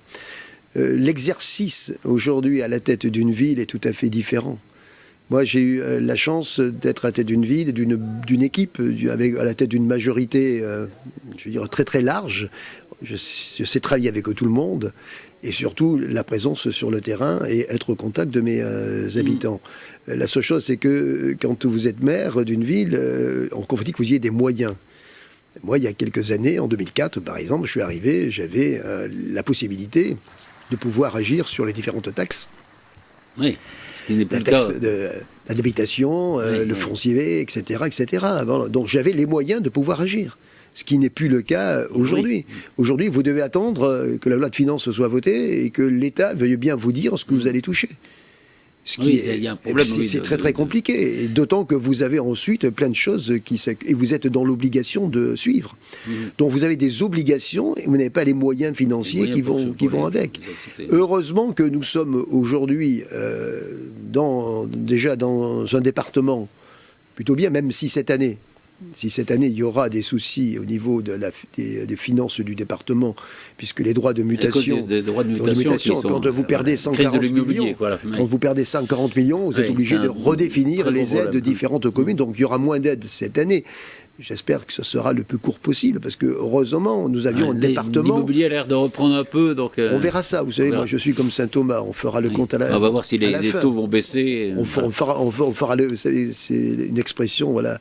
Speaker 2: l'exercice aujourd'hui à la tête d'une ville est tout à fait différent. Moi, j'ai eu la chance d'être à la tête d'une ville, d'une équipe, à la tête d'une majorité, je veux dire, très très large. Je sais travailler avec tout le monde, et surtout la présence sur le terrain et être au contact de mes habitants. La seule chose, c'est que quand vous êtes maire d'une ville, on vous dit que vous ayez des moyens. Moi, il y a quelques années, en 2004 par exemple, je suis arrivé, j'avais la possibilité de pouvoir agir sur les différentes taxes.
Speaker 1: Oui, ce qui n'est plus
Speaker 2: la taxe d'habitation, le foncier, etc., etc. Donc j'avais les moyens de pouvoir agir. Ce qui n'est plus le cas aujourd'hui. Oui. Aujourd'hui, vous devez attendre que la loi de finances soit votée et que l'État veuille bien vous dire ce que vous allez toucher. Ce qui c'est très très compliqué, et d'autant que vous avez ensuite plein de choses et vous êtes dans l'obligation de suivre. Donc vous avez des obligations et vous n'avez pas les moyens financiers qui vont avec. Heureusement que nous sommes aujourd'hui déjà dans un département plutôt bien, même si cette année il y aura des soucis au niveau des finances du département, puisque les droits de mutation, quand vous perdez 140 millions, quand vous perdez 140 millions, vous êtes obligé de redéfinir les aides de différentes communes, donc il y aura moins d'aides cette année. J'espère que ce sera le plus court possible, parce que heureusement, nous avions un département...
Speaker 1: L'immobilier a l'air de reprendre un peu, donc...
Speaker 2: On verra ça, vous savez, moi je suis comme saint Thomas, on fera le compte à la fin.
Speaker 1: On va voir si les taux vont baisser.
Speaker 2: On fera c'est une expression, voilà...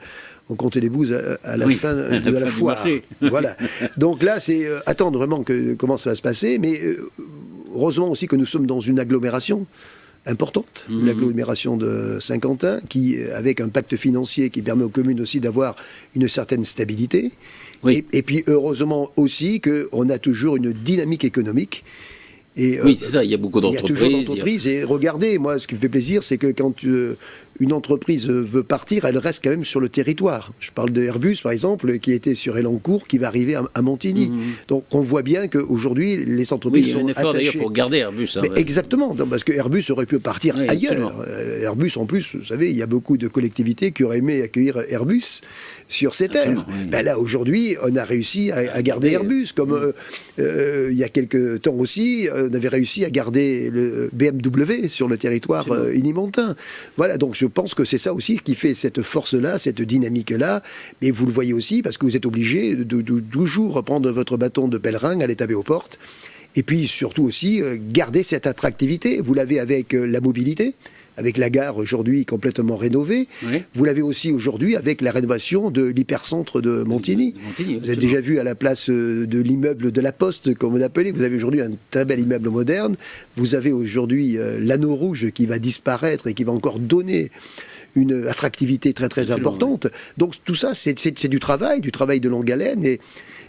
Speaker 2: On comptait les bouses à la fin de la foire. Voilà. Donc là, c'est attendre vraiment comment ça va se passer. Mais heureusement aussi que nous sommes dans une agglomération importante, l'agglomération de Saint-Quentin, qui, avec un pacte financier qui permet aux communes aussi d'avoir une certaine stabilité. Oui. Et puis heureusement aussi qu'on a toujours une dynamique économique. Et,
Speaker 1: oui, c'est ça, il y a beaucoup d'entreprises.
Speaker 2: Il y a toujours d'entreprises. Et regardez, moi, ce qui me fait plaisir, c'est que quand une entreprise veut partir, elle reste quand même sur le territoire. Je parle de Airbus, par exemple, qui était sur Elancourt, qui va arriver à Montigny. Donc, on voit bien qu'aujourd'hui, les entreprises sont attachées.
Speaker 1: Il y a un effort d'ailleurs pour garder Airbus. Hein,
Speaker 2: exactement, parce que Airbus aurait pu partir ailleurs. Airbus, en plus, vous savez, il y a beaucoup de collectivités qui auraient aimé accueillir Airbus sur ces terres. Là, aujourd'hui, on a réussi à garder Airbus, comme il y a quelques temps aussi, on avait réussi à garder le BMW sur le territoire unimontain. Voilà, donc je pense que c'est ça aussi qui fait cette force-là, cette dynamique-là. Mais vous le voyez aussi parce que vous êtes obligé de toujours prendre votre bâton de pèlerin, aller taper aux portes. Et puis surtout aussi garder cette attractivité. Vous l'avez avec la mobilité, avec la gare aujourd'hui complètement rénovée. Oui. Vous l'avez aussi aujourd'hui avec la rénovation de l'hypercentre de Montigny. Vous avez déjà vu à la place de l'immeuble de la Poste, comme on appelait, vous avez aujourd'hui un très bel immeuble moderne. Vous avez aujourd'hui l'anneau rouge qui va disparaître et qui va encore donner une attractivité très très importante. Donc tout ça, c'est du travail de longue haleine.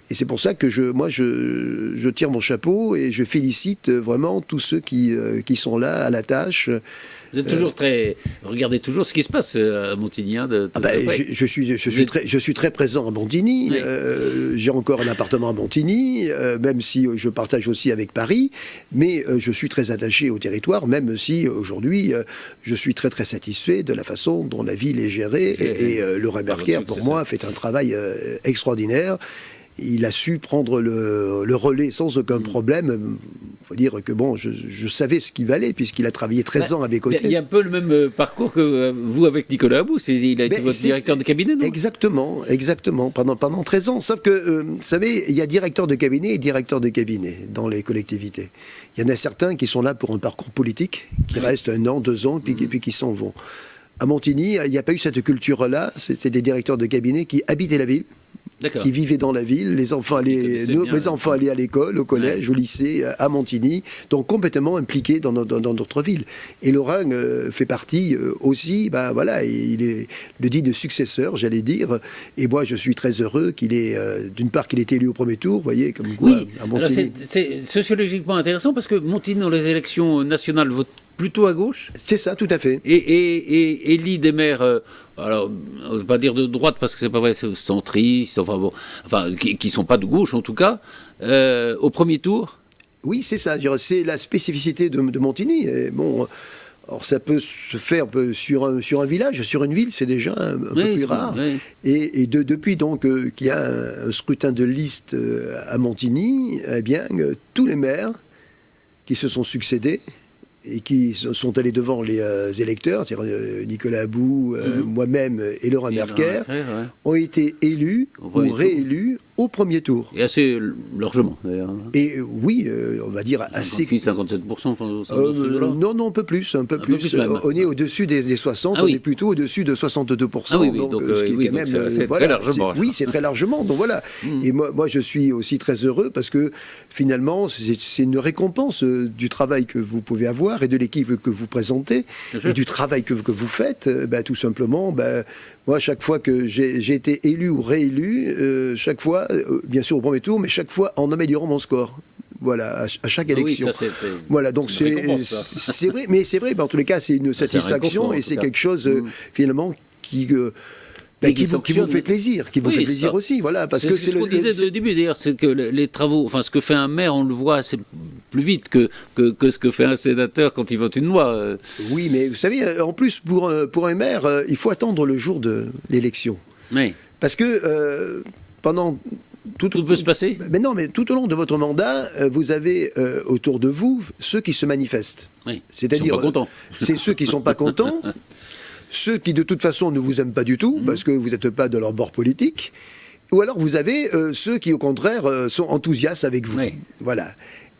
Speaker 2: Et c'est pour ça que je tire mon chapeau et je félicite vraiment tous ceux qui sont là à la tâche.
Speaker 1: Vous êtes toujours regardez toujours ce qui se passe à Montigny.
Speaker 2: Je suis très présent à Montigny. Oui. J'ai encore un appartement à Montigny, même si je partage aussi avec Paris. Mais je suis très attaché au territoire, même si aujourd'hui je suis très très satisfait de la façon dont la ville est gérée. Et Laurent Berker, pour moi, fait un travail extraordinaire. Il a su prendre le relais sans aucun problème. Il faut dire que bon, je savais ce qu'il valait, puisqu'il a travaillé 13 ans à mes côtés.
Speaker 1: Il y a un peu le même parcours que vous avec Nicolas About. Il a été votre directeur de cabinet, non ?
Speaker 2: Exactement, pendant 13 ans. Sauf que, vous savez, il y a directeur de cabinet et directeur de cabinet dans les collectivités. Il y en a certains qui sont là pour un parcours politique, qui restent 1 an, 2 ans, et puis qui s'en vont. À Montigny, il n'y a pas eu cette culture-là. C'est des directeurs de cabinet qui habitaient la ville, qui vivaient dans la ville, mes enfants allaient à l'école, au collège, au lycée, à Montigny, donc complètement impliqués dans notre ville. Et Laurent fait partie aussi, il est le digne successeur, j'allais dire, et moi je suis très heureux qu'il ait, d'une part qu'il ait été élu au premier tour, vous voyez, comme quoi, à Montigny.
Speaker 1: Alors c'est sociologiquement intéressant parce que Montigny, dans les élections nationales, vote plutôt à gauche.
Speaker 2: C'est ça, tout à fait.
Speaker 1: Et élit des maires, alors, on ne veut pas dire de droite parce que c'est pas vrai, c'est centristes, qui sont pas de gauche en tout cas, au premier tour.
Speaker 2: Oui, c'est ça. C'est la spécificité de Montigny. Et bon, alors ça peut se faire sur un village, sur une ville, c'est déjà un peu plus rare. Oui. Et depuis donc qu'il y a un scrutin de liste à Montigny, eh bien, tous les maires qui se sont succédés et qui sont allés devant les électeurs, c'est-à-dire Nicolas About, moi-même et Laurent Berker, ont été élus ou réélus au premier tour.
Speaker 1: Et assez largement, d'ailleurs.
Speaker 2: Et oui, on va dire assez...
Speaker 1: 56-57%.
Speaker 2: Non, un peu plus. On est au-dessus des 60, on est plutôt au-dessus de 62%.
Speaker 1: Donc, ce qui est quand même... C'est très largement.
Speaker 2: Oui, c'est très largement. Donc voilà. Et moi, je suis aussi très heureux parce que finalement, c'est une récompense du travail que vous pouvez avoir et de l'équipe que vous présentez et du travail que vous faites. Tout simplement, moi, chaque fois que j'ai été élu ou réélu, chaque fois, fois, bien sûr au premier tour, mais chaque fois en améliorant mon score. Voilà, à chaque élection.
Speaker 1: Oui, ça,
Speaker 2: voilà, donc c'est vrai, mais c'est vrai, en tous les cas, c'est une satisfaction et c'est quelque chose, finalement, qui vous fait plaisir, aussi, voilà, parce que
Speaker 1: c'est ce qu'on disait au début, d'ailleurs, c'est que les travaux, enfin, ce que fait un maire, on le voit assez plus vite que ce que fait un sénateur quand il vote une loi.
Speaker 2: Oui, mais vous savez, en plus, pour un maire, il faut attendre le jour de l'élection.
Speaker 1: Oui.
Speaker 2: Parce que pendant...
Speaker 1: Tout peut se passer.
Speaker 2: Mais non, mais tout au long de votre mandat, vous avez autour de vous ceux qui se manifestent.
Speaker 1: Oui.
Speaker 2: C'est-à-dire, c'est ceux qui ne sont pas contents, ceux qui de toute façon ne vous aiment pas du tout, parce que vous n'êtes pas de leur bord politique, ou alors vous avez ceux qui au contraire sont enthousiastes avec vous.
Speaker 1: Oui.
Speaker 2: Voilà.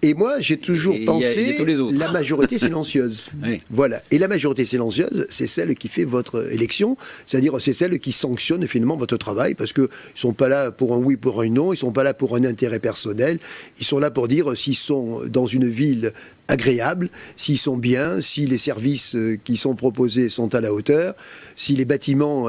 Speaker 2: Et moi, j'ai toujours pensé la majorité silencieuse.
Speaker 1: Oui.
Speaker 2: Voilà. Et la majorité silencieuse, c'est celle qui fait votre élection, c'est-à-dire c'est celle qui sanctionne finalement votre travail, parce qu'ils ne sont pas là pour un oui, pour un non, ils ne sont pas là pour un intérêt personnel, ils sont là pour dire s'ils sont dans une ville agréable, s'ils sont bien, si les services qui sont proposés sont à la hauteur, si les bâtiments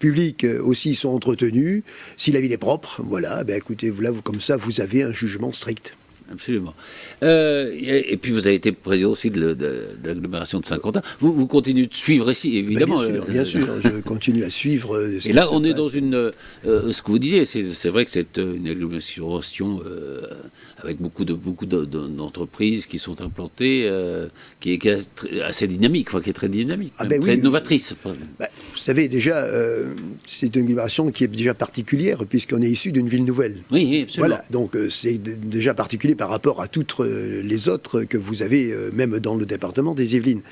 Speaker 2: publics aussi sont entretenus, si la ville est propre. Voilà, ben écoutez, là, comme ça, vous avez un jugement strict.
Speaker 1: Absolument. Et puis vous avez été président aussi de l'agglomération de Saint-Quentin. Vous continuez de suivre ici, évidemment.
Speaker 2: Bien sûr, je continue à suivre.
Speaker 1: Et là, on est dans une. Ce que vous disiez, c'est vrai que c'est une agglomération avec beaucoup d'entreprises qui sont implantées, qui est assez dynamique, qui est très dynamique, très novatrice.
Speaker 2: Vous savez, déjà, c'est une agglomération qui est déjà particulière, puisqu'on est issu d'une ville nouvelle.
Speaker 1: Oui, absolument.
Speaker 2: Voilà, donc c'est déjà particulier par rapport à toutes les autres que vous avez, même dans le département des Yvelines.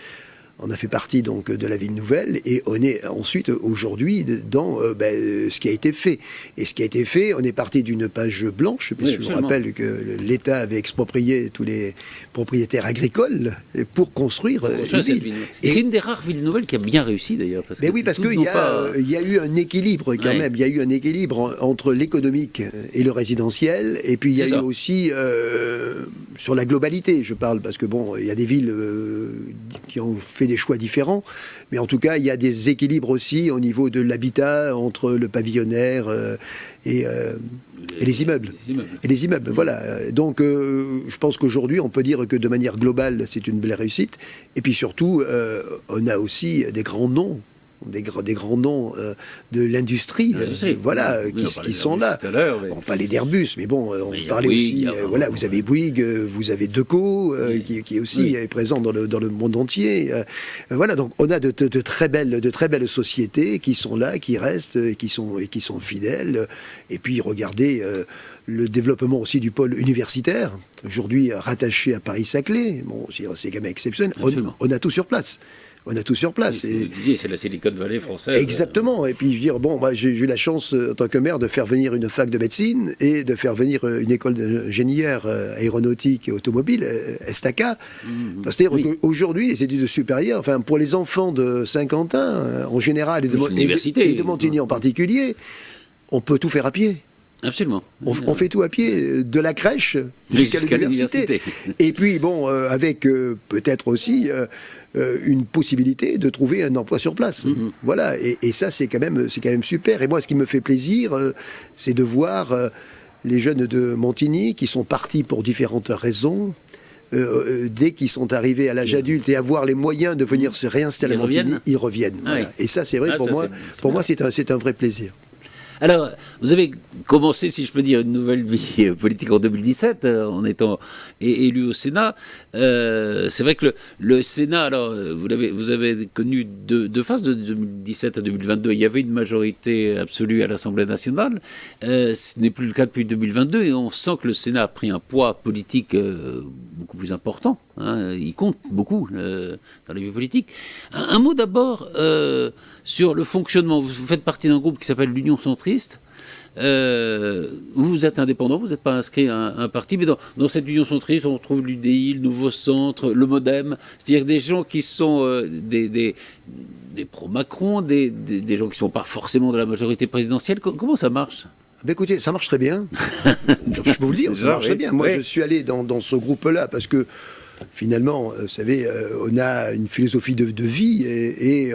Speaker 2: On a fait partie donc de la ville nouvelle et on est ensuite aujourd'hui dans ce qui a été fait. Et ce qui a été fait, on est parti d'une page blanche, puisque je vous rappelle que l'État avait exproprié tous les propriétaires agricoles pour construire une ville.
Speaker 1: Et c'est une des rares villes nouvelles qui a bien réussi d'ailleurs. Parce
Speaker 2: qu'il y a eu un équilibre quand même. Il y a eu un équilibre entre l'économique et le résidentiel. Et puis il y a eu aussi sur la globalité, je parle, parce que bon, il y a des villes qui ont fait des choix différents, mais en tout cas, il y a des équilibres aussi au niveau de l'habitat entre le pavillonnaire et les immeubles. Et les immeubles, voilà. Donc, je pense qu'aujourd'hui, on peut dire que de manière globale, c'est une belle réussite. Et puis surtout, on a aussi des grands noms. Des grands noms de l'industrie, voilà, qui sont là. On parlait d'Airbus, mais bon, on parlait aussi, voilà, vous avez Bouygues, vous avez Deco, qui est aussi présent dans le monde entier. Voilà, donc on a de très belles sociétés qui sont là, qui restent, et qui sont fidèles. Et puis regardez le développement aussi du pôle universitaire, aujourd'hui rattaché à Paris-Saclay. Bon, c'est quand même exceptionnel. On a tout sur place. On a tout sur place.
Speaker 1: Vous disiez, c'est la Silicon Valley française.
Speaker 2: Exactement. Et puis, je veux dire, bon, moi, j'ai eu la chance, en tant que maire, de faire venir une fac de médecine et de faire venir une école d'ingénieur aéronautique et automobile, Estaca. C'est-à-dire qu'aujourd'hui, les études supérieures, enfin, pour les enfants de Saint-Quentin, en général, et de Montigny en particulier, on peut tout faire à pied.
Speaker 1: Absolument.
Speaker 2: On fait tout à pied, de la crèche jusqu'à l'université. Et puis, bon, avec peut-être aussi une possibilité de trouver un emploi sur place. Voilà. Et ça, c'est quand même super. Et moi, ce qui me fait plaisir, c'est de voir les jeunes de Montigny qui sont partis pour différentes raisons. Dès qu'ils sont arrivés à l'âge adulte et avoir les moyens de venir se réinstaller à Montigny, ils reviennent. Voilà. Et ça, c'est vrai, pour moi, c'est un vrai plaisir.
Speaker 1: Alors, vous avez commencé, si je peux dire, une nouvelle vie politique en 2017, en étant élu au Sénat. C'est vrai que le Sénat, alors, vous avez connu deux phases, de 2017 à 2022. Il y avait une majorité absolue à l'Assemblée nationale. Ce n'est plus le cas depuis 2022, et on sent que le Sénat a pris un poids politique beaucoup plus important. Il compte beaucoup dans la vie politique. Un mot d'abord sur le fonctionnement. Vous faites partie d'un groupe qui s'appelle l'Union centriste. Vous êtes indépendant, vous n'êtes pas inscrit à un parti, mais dans cette Union centriste, on retrouve l'UDI, le Nouveau Centre, le MoDem, c'est-à-dire des gens qui sont des pro-Macron, des gens qui ne sont pas forcément de la majorité présidentielle. Comment ça marche ?
Speaker 2: Écoutez, ça marche très bien. Je peux vous le dire, ça marche très bien. Moi, je suis allé dans ce groupe-là parce que finalement, vous savez, on a une philosophie de vie et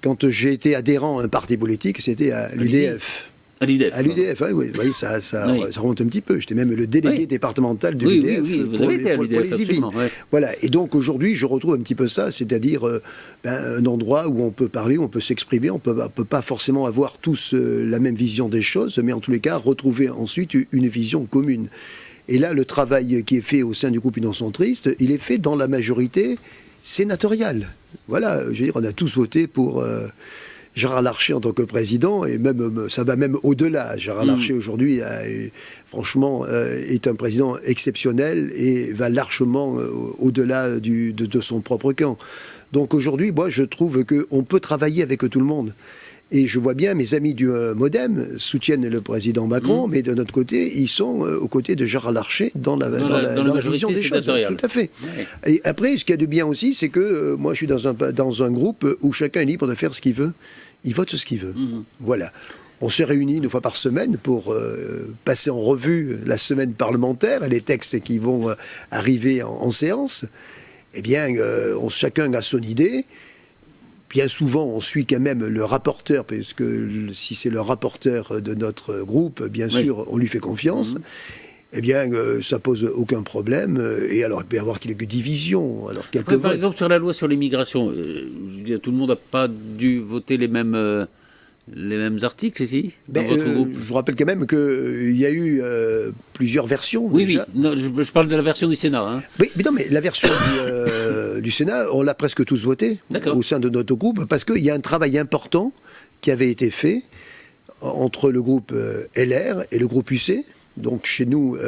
Speaker 2: quand j'ai été adhérent à un parti politique, c'était à l'UDF.
Speaker 1: À l'UDF.
Speaker 2: À l'UDF, oui, ça remonte un petit peu. J'étais même le délégué départemental de l'UDF
Speaker 1: vous avez été à l'UDF,
Speaker 2: pour les Yvelines. Voilà. Et donc aujourd'hui, je retrouve un petit peu ça, c'est-à-dire un endroit où on peut parler, où on peut s'exprimer, on peut pas forcément avoir tous la même vision des choses, mais en tous les cas, retrouver ensuite une vision commune. Et là, le travail qui est fait au sein du groupe Union centriste, il est fait dans la majorité sénatoriale. Voilà, je veux dire, on a tous voté pour Gérard Larcher en tant que président, et même ça va même au-delà. Gérard Larcher aujourd'hui, franchement, est un président exceptionnel et va largement au-delà de son propre camp. Donc aujourd'hui, moi, je trouve qu'on peut travailler avec tout le monde. Et je vois bien mes amis du MoDem soutiennent le président Macron, mais de notre côté, ils sont aux côtés de Gérard Larcher dans la vision des choses. Tout à fait. Ouais. Et après, ce qu'il y a de bien aussi, c'est que moi, je suis dans un groupe où chacun est libre de faire ce qu'il veut. Il vote ce qu'il veut. Voilà. On se réunit 1 fois par semaine pour passer en revue la semaine parlementaire et les textes qui vont arriver en séance. Eh bien, chacun a son idée. Bien souvent, on suit quand même le rapporteur, parce que si c'est le rapporteur de notre groupe, bien sûr, on lui fait confiance. Eh bien, ça pose aucun problème. Et alors, il peut y avoir quelques divisions. Alors,
Speaker 1: par exemple, sur la loi sur l'immigration, tout le monde n'a pas dû voter les mêmes articles ici dans votre groupe.
Speaker 2: Je vous rappelle quand même qu'il y a eu plusieurs versions.
Speaker 1: Oui. Non, je parle de la version du Sénat. Hein.
Speaker 2: Oui, mais non, mais la version du Sénat, on l'a presque tous voté au sein de notre groupe, parce qu'il y a un travail important qui avait été fait entre le groupe LR et le groupe UC. Donc chez nous,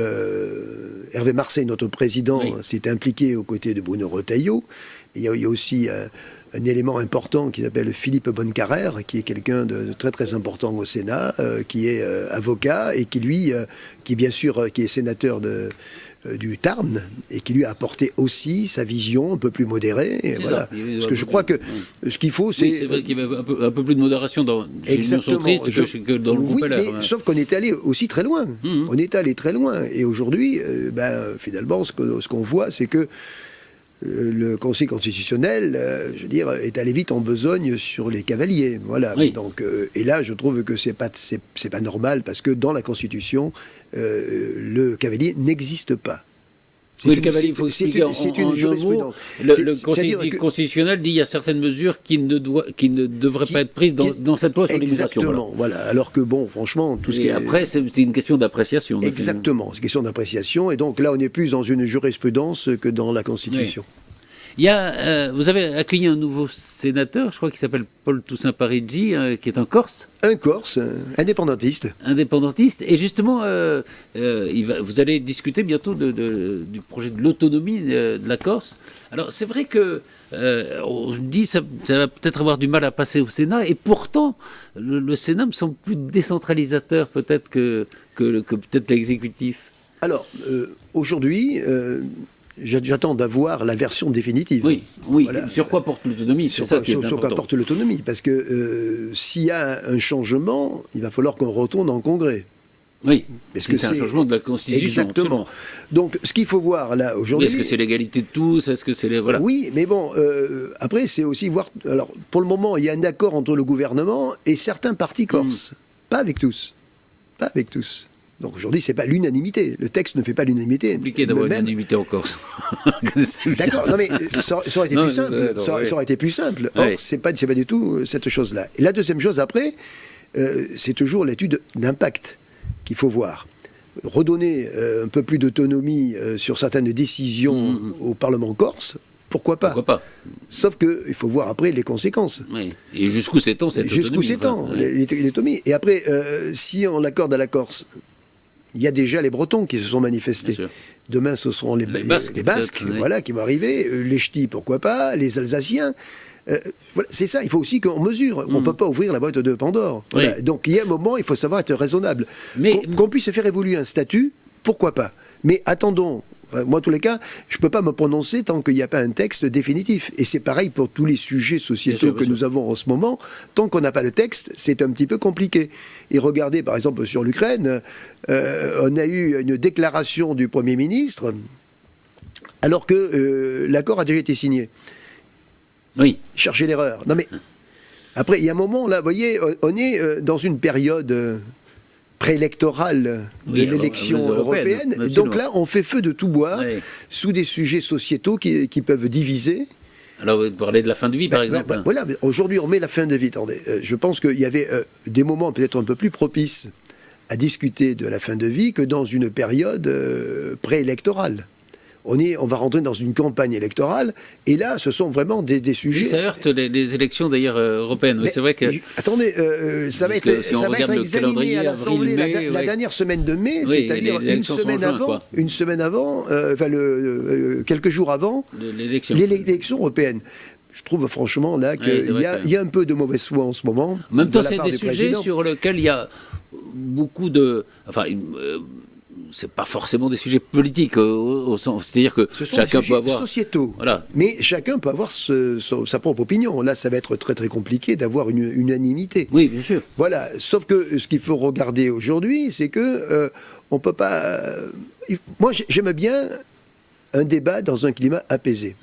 Speaker 2: Hervé Marseille, notre président, s'est impliqué aux côtés de Bruno Retailleau. Il y a aussi un élément important qui s'appelle Philippe Bonnecarrère, qui est quelqu'un de très très important au Sénat, qui est avocat et qui bien sûr qui est sénateur du Tarn, et qui lui a apporté aussi sa vision un peu plus modérée. Et voilà. Parce que je crois que ce qu'il faut, c'est...
Speaker 1: c'est vrai qu'il y avait un peu plus de modération chez l'Union centriste que dans le groupe LR.
Speaker 2: Mais sauf qu'on est allé aussi très loin. On est allé très loin. Et aujourd'hui, finalement, ce qu'on voit, c'est que le Conseil constitutionnel, je veux dire, est allé vite en besogne sur les cavaliers. Voilà. Oui. Donc, et là, je trouve que c'est pas normal, parce que dans la Constitution, le cavalier n'existe pas.
Speaker 1: Oui, le cavalier, il faut expliquer c'est une jurisprudence. Le Conseil constitutionnel dit qu'il y a certaines mesures qui ne devraient pas être prises dans cette loi sur l'immigration.
Speaker 2: Exactement, voilà. Alors que, bon, franchement, tout ce qui est...
Speaker 1: après, c'est une question d'appréciation.
Speaker 2: Exactement, c'est une question d'appréciation. Et donc là, on est plus dans une jurisprudence que dans la Constitution.
Speaker 1: Oui. Vous avez accueilli un nouveau sénateur, je crois, qui s'appelle Paul Toussaint Parigi, qui est un Corse.
Speaker 2: Un Corse, indépendantiste.
Speaker 1: Indépendantiste. Et justement, vous allez discuter bientôt du projet de l'autonomie de la Corse. Alors, c'est vrai que on dit ça va peut-être avoir du mal à passer au Sénat, et pourtant, le Sénat me semble plus décentralisateur peut-être que peut-être l'exécutif.
Speaker 2: Alors, aujourd'hui... j'attends d'avoir la version définitive.
Speaker 1: Oui. Voilà. Sur quoi porte l'autonomie?
Speaker 2: Sur quoi porte l'autonomie? Parce que s'il y a un changement, il va falloir qu'on retourne en congrès.
Speaker 1: Oui, parce que c'est un changement de la Constitution.
Speaker 2: Exactement. Absolument. Donc, ce qu'il faut voir là aujourd'hui...
Speaker 1: Est-ce que c'est l'égalité de tous? Est-ce que c'est voilà.
Speaker 2: Oui, mais bon, après, c'est aussi voir... Alors, pour le moment, il y a un accord entre le gouvernement et certains partis corses. Pas avec tous. Donc aujourd'hui, c'est pas l'unanimité. Le texte ne fait pas l'unanimité.
Speaker 1: C'est compliqué d'avoir une unanimité en Corse.
Speaker 2: D'accord. Non mais ça aurait été plus simple. Ça aurait été plus simple. Or, c'est pas du tout cette chose-là. Et la deuxième chose après, c'est toujours l'étude d'impact qu'il faut voir. Redonner un peu plus d'autonomie sur certaines décisions au Parlement corse. Pourquoi pas? Sauf qu'il faut voir après les conséquences.
Speaker 1: Oui. Et jusqu'où s'étend cette autonomie?
Speaker 2: Jusqu'où s'étend l'autonomie. Et après, si on l'accorde à la Corse, il y a déjà les Bretons qui se sont manifestés. Demain, ce seront les Basques voilà, qui vont arriver. Les Ch'tis, pourquoi pas. Les Alsaciens. Voilà, c'est ça, il faut aussi qu'on mesure. On ne peut pas ouvrir la boîte de Pandore. Voilà. Oui. Donc, il y a un moment, il faut savoir être raisonnable. Qu'on puisse faire évoluer un statut, pourquoi pas. Mais attendons. Moi, en tous les cas, je ne peux pas me prononcer tant qu'il n'y a pas un texte définitif. Et c'est pareil pour tous les sujets sociétaux que nous avons en ce moment. Tant qu'on n'a pas le texte, c'est un petit peu compliqué. Et regardez, par exemple, sur l'Ukraine, on a eu une déclaration du Premier ministre, alors que l'accord a déjà été signé.
Speaker 1: Oui.
Speaker 2: Cherchez l'erreur. Non mais, après, il y a un moment, là, vous voyez, on est dans une période préélectorale de l'élection européenne. Donc là, on fait feu de tout bois sous des sujets sociétaux qui peuvent diviser.
Speaker 1: Alors, vous parlez de la fin de vie, par exemple.
Speaker 2: Voilà, aujourd'hui, on met la fin de vie. Attendez, je pense qu'il y avait des moments peut-être un peu plus propices à discuter de la fin de vie que dans une période préélectorale. On va rentrer dans une campagne électorale, et là, ce sont vraiment des sujets...
Speaker 1: Oui, ça heurte les élections, d'ailleurs, européennes. C'est vrai que...
Speaker 2: Attendez, ça va être examiné à l'Assemblée la dernière semaine de mai, c'est-à-dire une semaine avant, quelques jours avant l'élection européenne. Je trouve franchement là qu'il y a un peu de mauvaise foi en ce moment.
Speaker 1: En même temps, c'est des sujets sur lesquels il y a beaucoup de... c'est pas forcément des sujets politiques au sens, c'est-à-dire que chacun peut avoir
Speaker 2: sociétaux, mais chacun peut avoir sa propre opinion. Là, ça va être très très compliqué d'avoir une unanimité.
Speaker 1: Oui, bien sûr.
Speaker 2: Voilà, sauf que ce qu'il faut regarder aujourd'hui, c'est que on peut pas. Moi, j'aime bien un débat dans un climat apaisé.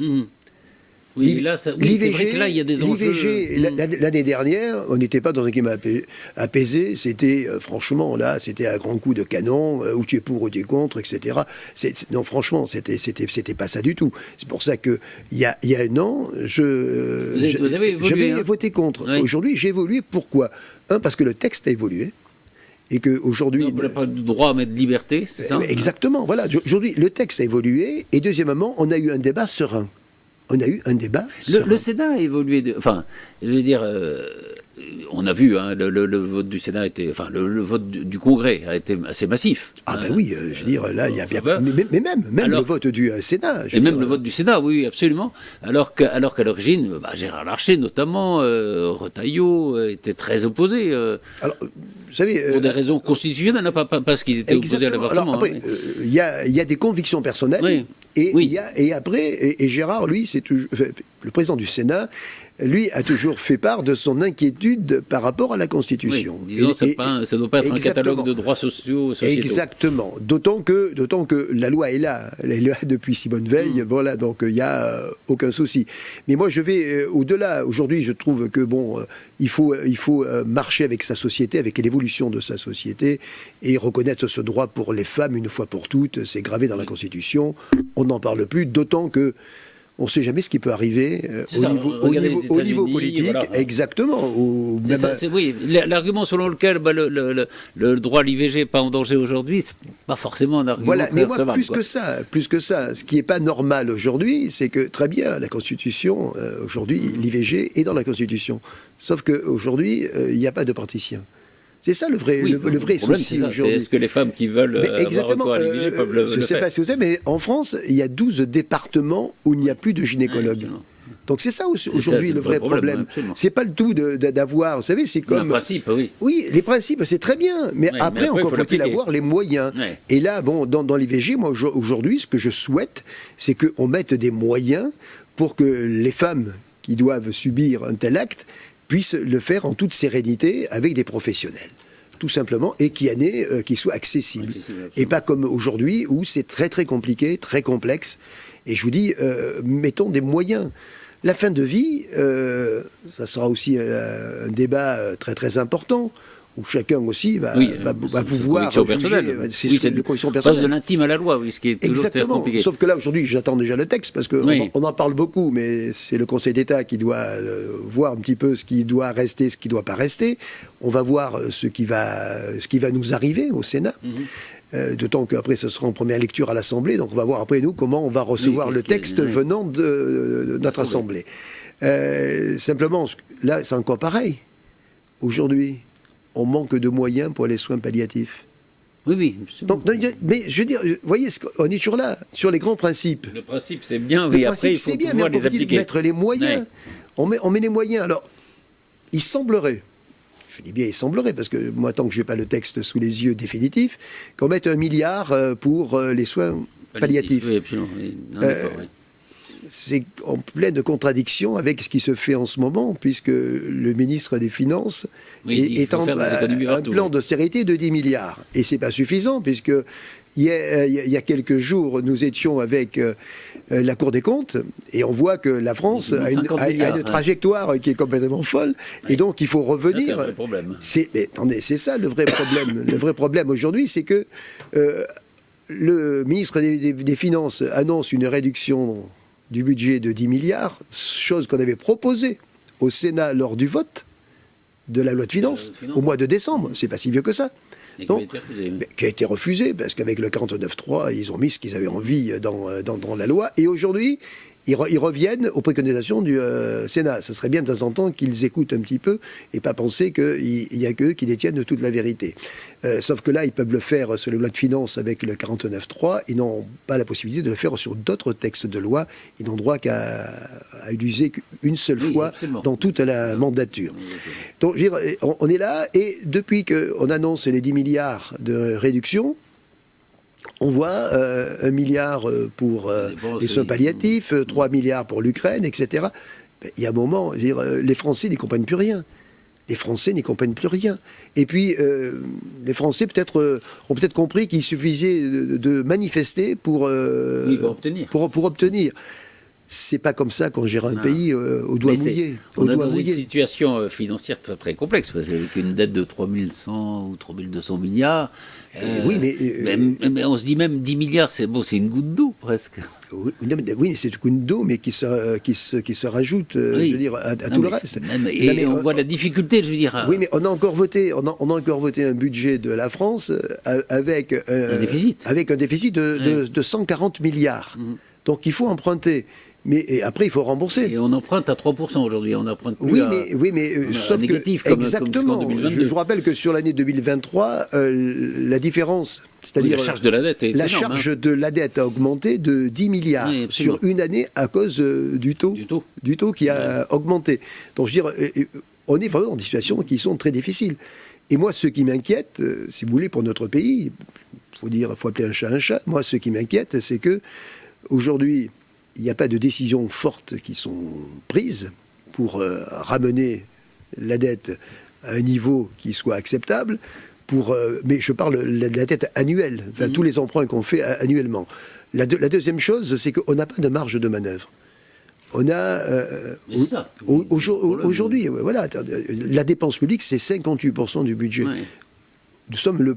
Speaker 1: Oui, c'est vrai que là, il y a des enjeux.
Speaker 2: L'IVG, l'année dernière, on n'était pas dans un climat apaisé. C'était, franchement, là, c'était à grands coups de canon, où tu es pour ou tu es contre, etc. Non, franchement, c'était pas ça du tout. C'est pour ça que il y a un an, j'avais voté contre. Oui. Aujourd'hui, j'ai évolué. Pourquoi ? Parce que le texte a évolué. Et qu'aujourd'hui...
Speaker 1: On n'a pas le droit à mettre liberté, c'est ça ?
Speaker 2: Exactement, voilà. Aujourd'hui, le texte a évolué. Et deuxièmement, on a eu un débat serein. Le
Speaker 1: Sénat a évolué. Je veux dire, on a vu, le vote du Sénat le vote du Congrès a été assez massif.
Speaker 2: Oui, je veux dire, là, il y a bien. Mais même le vote du Sénat.
Speaker 1: Le vote du Sénat, oui, absolument. Alors qu'à l'origine, Gérard Larcher, notamment, Retailleau, étaient très opposés.
Speaker 2: Alors, vous savez.
Speaker 1: Pour des raisons constitutionnelles, pas parce qu'ils étaient opposés à l'avortement.
Speaker 2: Alors, après, il y a des convictions personnelles. Oui. Et après, Gérard, lui, c'est toujours le président du Sénat, lui a toujours fait part de son inquiétude par rapport à la Constitution.
Speaker 1: Oui, disons, ça ne doit pas être un catalogue de droits sociétaux.
Speaker 2: Exactement. D'autant que la loi est là. Elle est là depuis Simone Veil. Voilà, donc il n'y a aucun souci. Mais moi, je vais au-delà. Aujourd'hui, je trouve que il faut marcher avec sa société, avec l'évolution de sa société, et reconnaître ce droit pour les femmes une fois pour toutes. C'est gravé dans la Constitution. On n'en parle plus, d'autant que on ne sait jamais ce qui peut arriver au niveau politique. Voilà. Exactement.
Speaker 1: L'argument selon lequel le droit à l'IVG n'est pas en danger aujourd'hui, c'est pas forcément un argument.
Speaker 2: Voilà, mais moi, plus que ça, ce qui n'est pas normal aujourd'hui, c'est que très bien, la Constitution, aujourd'hui, l'IVG est dans la Constitution. Sauf qu'aujourd'hui, il n'y a pas de praticiens. C'est ça le vrai souci aujourd'hui.
Speaker 1: Est-ce que les femmes qui veulent avoir recours à l'IVG peuvent le faire ?
Speaker 2: Je ne sais pas si vous savez, mais en France, il y a 12 départements où il n'y a plus de gynécologue. Donc c'est ça aujourd'hui le vrai problème. C'est pas le tout d'avoir, vous savez, c'est comme...
Speaker 1: Un principe, oui.
Speaker 2: Oui, les principes, c'est très bien, mais après encore faut-il avoir les moyens. Ouais. Et là, dans l'IVG, moi aujourd'hui, ce que je souhaite, c'est qu'on mette des moyens pour que les femmes qui doivent subir un tel acte puissent le faire en toute sérénité avec des professionnels, tout simplement, et qui soit accessible. Et pas comme aujourd'hui, où c'est très très compliqué, très complexe. Et je vous dis, mettons des moyens. La fin de vie, ça sera aussi un débat très très important, où chacun aussi va pouvoir juger.
Speaker 1: C'est une conviction personnelle. De l'intime à la loi, ce qui est toujours très compliqué.
Speaker 2: Sauf que là, aujourd'hui, j'attends déjà le texte, parce qu'on en parle beaucoup, mais c'est le Conseil d'État qui doit voir un petit peu ce qui doit rester, ce qui ne doit pas rester. On va voir ce qui va nous arriver au Sénat. D'autant qu'après, ce sera en première lecture à l'Assemblée, donc on va voir après, nous, comment on va recevoir le texte venant de notre Assemblée. Simplement, là, c'est encore pareil. Aujourd'hui, on manque de moyens pour les soins palliatifs.
Speaker 1: Oui.
Speaker 2: Donc, mais je veux dire, vous voyez, on est toujours là, sur les grands principes.
Speaker 1: Le principe, c'est bien, oui, après, il faut pouvoir les appliquer.
Speaker 2: Mettre les moyens. Ouais. On met les moyens. Alors, il semblerait, je dis bien il semblerait, parce que moi, tant que je n'ai pas le texte sous les yeux définitif, qu'on mette 1 milliard pour les soins palliatifs.
Speaker 1: Oui, absolument. Oui.
Speaker 2: c'est en pleine contradiction avec ce qui se fait en ce moment, puisque le ministre des Finances est en un plan d'austérité de 10 milliards. Et c'est pas suffisant, puisque il y a quelques jours, nous étions avec la Cour des comptes, et on voit que la France a une trajectoire qui est complètement folle, et donc il faut revenir.
Speaker 1: C'est un vrai problème.
Speaker 2: Mais attendez, c'est ça le vrai problème. Le vrai problème aujourd'hui, c'est que le ministre des Finances annonce une réduction du budget de 10 milliards, chose qu'on avait proposée au Sénat lors du vote de la loi de finances au mois de décembre. C'est pas si vieux que ça. Qui a été refusé, parce qu'avec le 49.3, ils ont mis ce qu'ils avaient envie dans la loi. Et aujourd'hui, ils reviennent aux préconisations du Sénat. Ça serait bien de temps en temps qu'ils écoutent un petit peu et pas penser qu'il n'y a qu'eux qui détiennent toute la vérité. Sauf que là, ils peuvent le faire sur les lois de finances avec le 49.3. Ils n'ont pas la possibilité de le faire sur d'autres textes de loi. Ils n'ont droit qu'à utiliser qu'une seule fois dans toute la mandature. Donc, je veux dire, on est là, et depuis qu'on annonce les 10 milliards de réduction, on voit 1 milliard pour les soins palliatifs, 3 milliards pour l'Ukraine, etc. Il y a un moment, je veux dire, les Français n'y comprennent plus rien. Les Français n'y comprennent plus rien. Et puis, les Français ont peut-être compris qu'il suffisait de manifester pour obtenir. C'est pas comme ça qu'on gère un pays au doigt mouillé.
Speaker 1: On est dans une situation financière très, très complexe, parce qu'avec une dette de 3100 ou 3200 milliards,
Speaker 2: oui,
Speaker 1: mais on se dit même 10 milliards, c'est une goutte d'eau presque.
Speaker 2: Oui, c'est une goutte d'eau, mais qui se rajoute, je veux dire, à tout le reste.
Speaker 1: On voit la difficulté, je veux dire.
Speaker 2: Oui, mais on a encore voté un budget de la France avec un déficit de 140 milliards. Donc il faut emprunter. Mais après, il faut rembourser.
Speaker 1: Et on emprunte à 3% aujourd'hui. On emprunte plus
Speaker 2: sauf
Speaker 1: négatif,
Speaker 2: que, exactement.
Speaker 1: Comme
Speaker 2: je vous rappelle que sur l'année 2023, la différence, c'est-à-dire
Speaker 1: la charge de la dette,
Speaker 2: de la dette a augmenté de 10 milliards sur une année à cause du taux qui a augmenté. Donc, je veux dire, on est vraiment dans des situations qui sont très difficiles. Et moi, ce qui m'inquiète, si vous voulez, pour notre pays, il faut appeler un chat un chat. Moi, ce qui m'inquiète, c'est que aujourd'hui, il n'y a pas de décisions fortes qui sont prises pour ramener la dette à un niveau qui soit acceptable. Mais je parle de la dette annuelle, tous les emprunts qu'on fait annuellement. La deuxième chose, c'est qu'on n'a pas de marge de manœuvre. On a aujourd'hui, voilà, la dépense publique, c'est 58% du budget. Ouais. Nous sommes le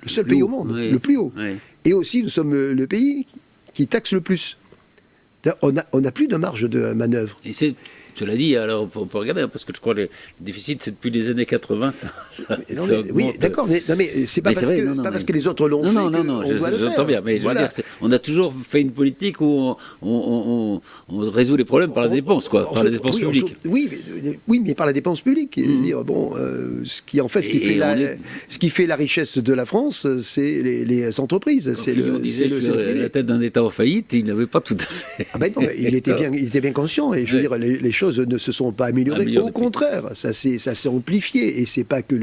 Speaker 2: seul pays au monde, le plus haut. Ouais. Et aussi, nous sommes le pays qui taxe le plus. On n'a plus de marge de manœuvre.
Speaker 1: Et cela dit, alors on peut regarder, parce que je crois que le déficit, c'est depuis les années 80,
Speaker 2: oui, d'accord, mais c'est pas parce que les autres l'ont fait.
Speaker 1: Non, j'entends bien, mais voilà. Je veux dire, on a toujours fait une politique où on résout les problèmes par la dépense, par la dépense publique.
Speaker 2: Oui, mais par la dépense publique. Ce qui fait la richesse de la France, c'est les entreprises. C'est
Speaker 1: la tête d'un État en faillite, il n'avait pas tout à fait.
Speaker 2: Ah ben non, il était bien conscient, et je veux dire, les choses ne se sont pas améliorées. Au contraire, ça s'est amplifié, et c'est pas que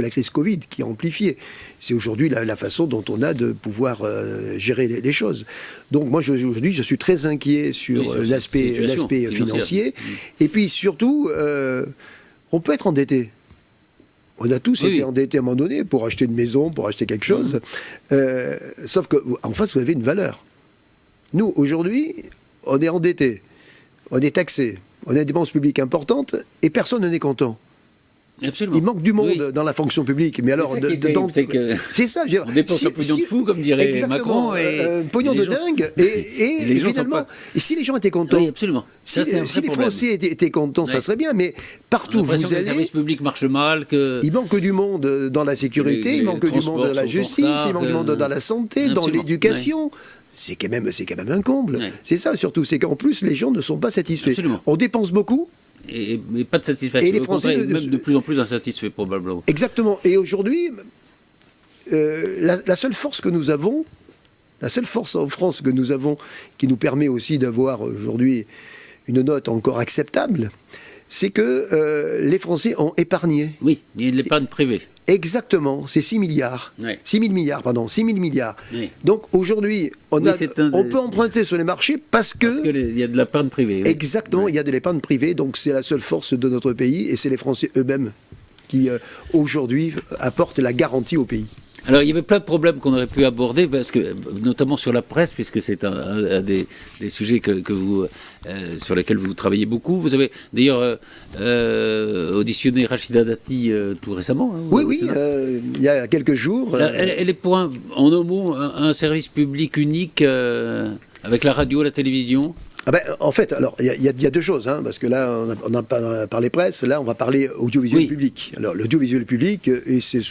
Speaker 2: la crise Covid qui a amplifié. C'est aujourd'hui la façon dont on a de pouvoir gérer les choses. Donc moi aujourd'hui, je suis très inquiet sur l'aspect financier. Et puis surtout, on peut être endetté. On a tous été endettés à un moment donné pour acheter une maison, pour acheter quelque chose. Sauf qu'en face, vous avez une valeur. Nous, aujourd'hui, on est endetté, on est taxé, on a des dépenses publiques importantes, et personne n'est content.
Speaker 1: Absolument.
Speaker 2: Il manque du monde dans la fonction publique. Mais alors, c'est ça.
Speaker 1: On dépense un pognon de fou, comme dirait Macron.
Speaker 2: Un pognon de dingue. Et finalement, si les gens étaient contents, si les Français étaient contents, ça serait bien. Mais partout où vous allez,
Speaker 1: les services publics marchent mal.
Speaker 2: Il manque du monde dans la sécurité, il manque du monde dans la justice, il manque du monde dans la santé, dans l'éducation. C'est quand même un comble. Ouais. C'est ça surtout, c'est qu'en plus les gens ne sont pas satisfaits.
Speaker 1: Absolument.
Speaker 2: On dépense beaucoup.
Speaker 1: Mais pas de satisfaction.
Speaker 2: Et les Français
Speaker 1: même de plus en plus insatisfaits probablement.
Speaker 2: Exactement. Et aujourd'hui, la seule force que nous avons, la seule force en France que nous avons, qui nous permet aussi d'avoir aujourd'hui une note encore acceptable, c'est que les Français ont épargné.
Speaker 1: Oui, il y a de l'épargne privée.
Speaker 2: Exactement, c'est 6 milliards.
Speaker 1: Ouais.
Speaker 2: 6 000 milliards, pardon, 6 000 milliards.
Speaker 1: Oui.
Speaker 2: Donc aujourd'hui, on peut emprunter sur les marchés parce
Speaker 1: qu'il y a de l'épargne privée. Oui.
Speaker 2: Exactement, il y a de l'épargne privée, donc c'est la seule force de notre pays et c'est les Français eux-mêmes qui aujourd'hui apportent la garantie au pays.
Speaker 1: Alors, il y avait plein de problèmes qu'on aurait pu aborder, parce que, notamment sur la presse, puisque c'est un des sujets que vous, sur lesquels vous travaillez beaucoup. Vous avez d'ailleurs auditionné Rachida Dati tout récemment. Hein,
Speaker 2: oui, il y a quelques jours.
Speaker 1: Elle est pour, en un mot, un service public unique avec la radio, la télévision.
Speaker 2: Ah ben, en fait, alors il y a deux choses, hein, parce que là on a parlé presse, là on va parler audiovisuel public. Alors l'audiovisuel public,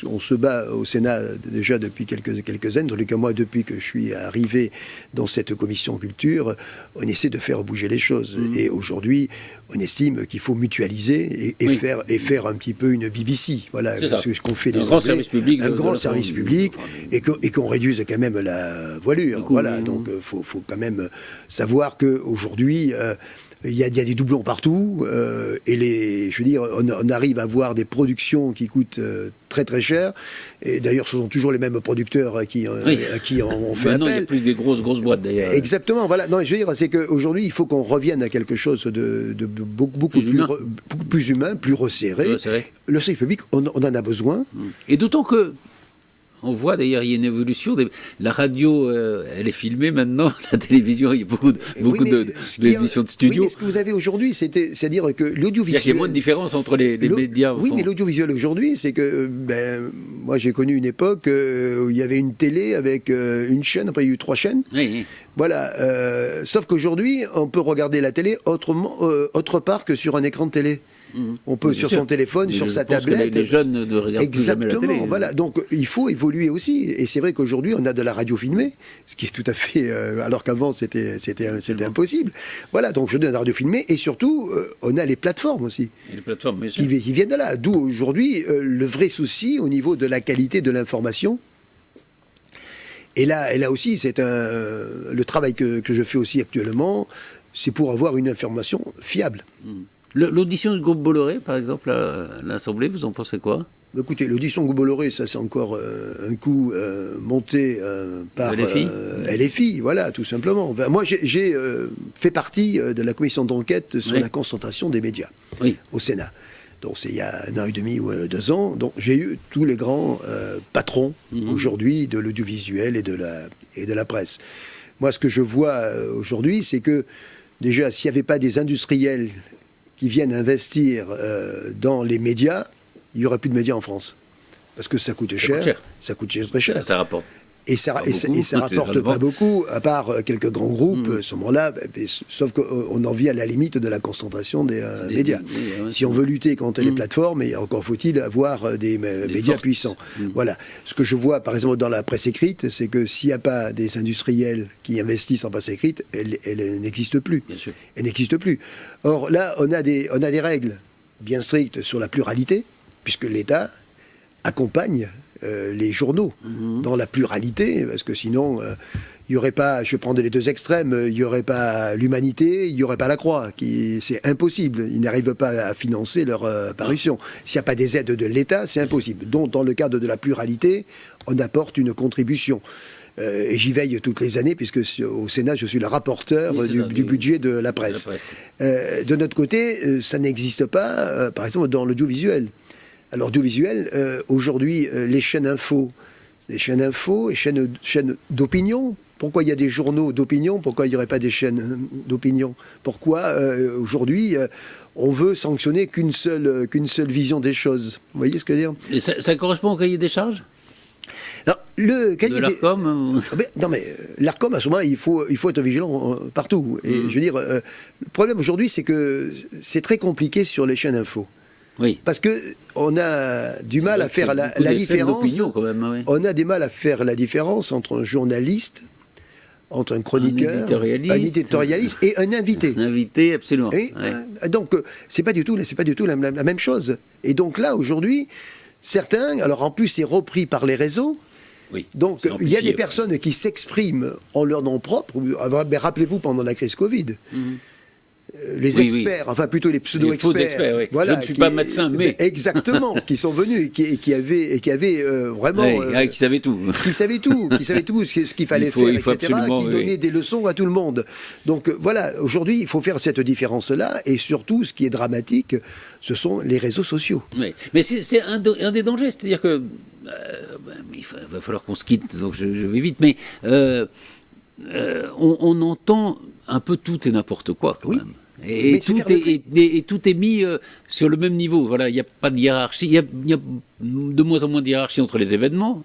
Speaker 2: on se bat au Sénat déjà depuis quelques années, dans les cas moi depuis que je suis arrivé dans cette commission culture, on essaie de faire bouger les choses. Et aujourd'hui, on estime qu'il faut mutualiser et faire un petit peu une BBC. Voilà, ce qu'on fait
Speaker 1: un grand service public,
Speaker 2: un grand service public, et qu'on réduise quand même la voilure. Voilà, donc faut quand même savoir que aujourd'hui, il y a des doublons partout, et je veux dire, on arrive à avoir des productions qui coûtent très très cher, et d'ailleurs ce sont toujours les mêmes producteurs à qui on fait appel.
Speaker 1: Il n'y a plus des grosses boîtes d'ailleurs.
Speaker 2: Exactement, voilà. Non, je veux dire, c'est qu'aujourd'hui il faut qu'on revienne à quelque chose de beaucoup plus humain, plus resserré. Le service public, on en a besoin.
Speaker 1: Et d'autant que on voit d'ailleurs, il y a une évolution. La radio, elle est filmée maintenant. La télévision, il y a beaucoup d'émissions de studio.
Speaker 2: Oui, mais ce que vous avez aujourd'hui, c'est-à-dire que l'audiovisuel...
Speaker 1: Il y a moins de différence entre les médias.
Speaker 2: Oui, mais l'audiovisuel aujourd'hui, c'est que... moi, j'ai connu une époque où il y avait une télé avec une chaîne, après il y a eu 3 chaînes.
Speaker 1: Oui.
Speaker 2: Voilà. Sauf qu'aujourd'hui, on peut regarder la télé autre part que sur un écran de télé. On peut sur son téléphone, sur sa tablette.
Speaker 1: Les jeunes ne regardent plus jamais la télé.
Speaker 2: Exactement, voilà. Donc il faut évoluer aussi. Et c'est vrai qu'aujourd'hui, on a de la radio filmée, ce qui est tout à fait... alors qu'avant, c'était impossible. Voilà, donc aujourd'hui, on a de la radio filmée. Et surtout, on a les plateformes aussi.
Speaker 1: Et les plateformes,
Speaker 2: qui viennent de là. D'où aujourd'hui, le vrai souci au niveau de la qualité de l'information. Et là aussi, c'est le travail que je fais aussi actuellement, c'est pour avoir une information fiable.
Speaker 1: L'audition du groupe Bolloré, par exemple, à l'Assemblée, vous en pensez quoi ?
Speaker 2: Écoutez, l'audition du groupe Bolloré, ça c'est encore un coup monté par LFI, voilà, tout simplement. Moi, j'ai fait partie de la commission d'enquête sur la concentration des médias au Sénat. Donc c'est il y a 1 an et demi ou 2 ans. Donc j'ai eu tous les grands patrons aujourd'hui de l'audiovisuel et de la presse. Moi, ce que je vois aujourd'hui, c'est que déjà, s'il n'y avait pas des industriels qui viennent investir dans les médias, il n'y aurait plus de médias en France. Parce que ça coûte cher. Ça coûte très cher.
Speaker 1: Ça rapporte.
Speaker 2: Et ça rapporte pas beaucoup, à part quelques grands groupes, à ce moment-là, sauf qu'on en vient à la limite de la concentration des médias. Si on veut lutter contre les plateformes, encore faut-il avoir des médias puissants. Voilà. Ce que je vois, par exemple, dans la presse écrite, c'est que s'il n'y a pas des industriels qui investissent en presse écrite, elle n'existe plus.
Speaker 1: Bien sûr.
Speaker 2: Elle n'existe plus. Or, là, on a des règles bien strictes sur la pluralité, puisque l'État accompagne les journaux dans la pluralité, parce que sinon il n'y aurait pas, je prends les 2 extrêmes, il n'y aurait pas l'Humanité, il n'y aurait pas la Croix, c'est impossible, ils n'arrivent pas à financer leur parution. S'il n'y a pas des aides de l'État, c'est impossible. Donc dans le cadre de la pluralité, on apporte une contribution. Et j'y veille toutes les années, puisque au Sénat, je suis le rapporteur du budget de la presse. De notre côté, ça n'existe pas, par exemple, dans l'audiovisuel. Alors, l'audiovisuel, aujourd'hui, les chaînes info et chaînes d'opinion. Pourquoi il y a des journaux d'opinion ? Pourquoi il n'y aurait pas des chaînes d'opinion ? Pourquoi, aujourd'hui, on veut sanctionner qu'une seule vision des choses ? Vous voyez ce que je veux dire ?
Speaker 1: Et ça correspond au cahier des charges ?
Speaker 2: Alors, le cahier
Speaker 1: de l'ARCOM
Speaker 2: Non, mais l'ARCOM, à ce moment-là, il faut être vigilant partout. Et je veux dire, le problème aujourd'hui, c'est que c'est très compliqué sur les chaînes info.
Speaker 1: Oui.
Speaker 2: Parce que on a du mal à faire la différence.
Speaker 1: Quand même,
Speaker 2: On a du mal à faire la différence entre un journaliste, entre un chroniqueur, un éditorialiste et un invité.
Speaker 1: Un invité, absolument.
Speaker 2: Donc c'est pas du tout la même chose. Et donc là aujourd'hui, certains, alors en plus c'est repris par les réseaux.
Speaker 1: Oui,
Speaker 2: donc il y a des personnes qui s'expriment en leur nom propre. Rappelez-vous pendant la crise Covid. les experts, enfin plutôt les pseudo-experts.
Speaker 1: Les faux experts, oui. Voilà, je ne suis pas médecin, mais...
Speaker 2: Exactement, qui sont venus et qui avaient vraiment...
Speaker 1: qui savaient tout.
Speaker 2: Qui savaient tout, ce qu'il fallait faire, etc., qui donnaient des leçons à tout le monde. Donc voilà, aujourd'hui, il faut faire cette différence-là, et surtout, ce qui est dramatique, ce sont les réseaux sociaux.
Speaker 1: Oui. Mais c'est un des dangers, c'est-à-dire que... il va falloir qu'on se quitte, donc je vais vite, mais on entend un peu tout et n'importe quoi, quand même. Et tout est mis sur le même niveau. Voilà, il n'y a pas de hiérarchie. Il y a de moins en moins de hiérarchie entre les événements,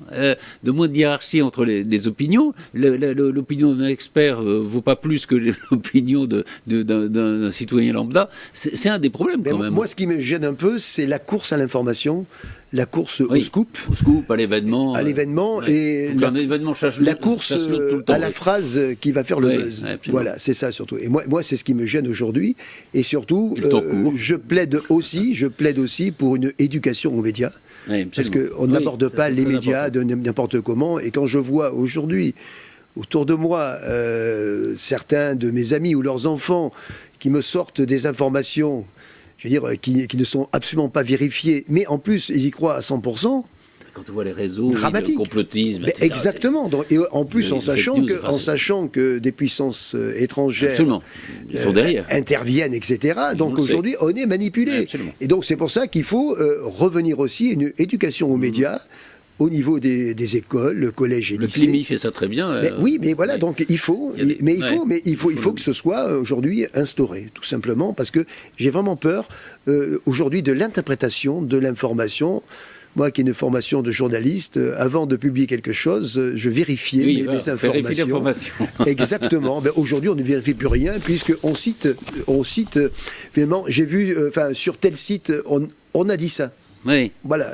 Speaker 1: de moins de hiérarchie entre les opinions. L'opinion d'un expert vaut pas plus que l'opinion d'un citoyen lambda. C'est un des problèmes quand même.
Speaker 2: Moi, ce qui me gêne un peu, c'est la course à l'information, la course au scoop.
Speaker 1: Au scoop, à l'événement.
Speaker 2: À l'événement et la course à la phrase qui va faire le buzz. Voilà, c'est ça surtout. Et moi, c'est ce qui me gêne aujourd'hui. Et surtout, je plaide aussi pour une éducation aux médias. Oui, parce qu'on n'aborde pas les médias de n'importe comment. Et quand je vois aujourd'hui, autour de moi, certains de mes amis ou leurs enfants qui me sortent des informations, je veux dire, qui ne sont absolument pas vérifiées, mais en plus, ils y croient à 100%.
Speaker 1: Quand on voit les réseaux, le complotisme, etc.
Speaker 2: Exactement. Et en plus, en sachant que des puissances étrangères
Speaker 1: ils sont derrière.
Speaker 2: Interviennent, etc. Donc aujourd'hui, on est manipulé. Et donc c'est pour ça qu'il faut revenir aussi à une éducation aux médias, au niveau des écoles, le collège et lycée.
Speaker 1: Le CLIMI fait ça très bien.
Speaker 2: Oui, mais voilà, donc il faut que ce soit aujourd'hui instauré, tout simplement, parce que j'ai vraiment peur aujourd'hui de l'interprétation de l'information. Moi qui ai une formation de journaliste, avant de publier quelque chose, je vérifiais mes informations. Exactement. Aujourd'hui, on ne vérifie plus rien, puisqu'on cite finalement, j'ai vu, sur tel site, on a dit ça.
Speaker 1: Oui.
Speaker 2: Voilà,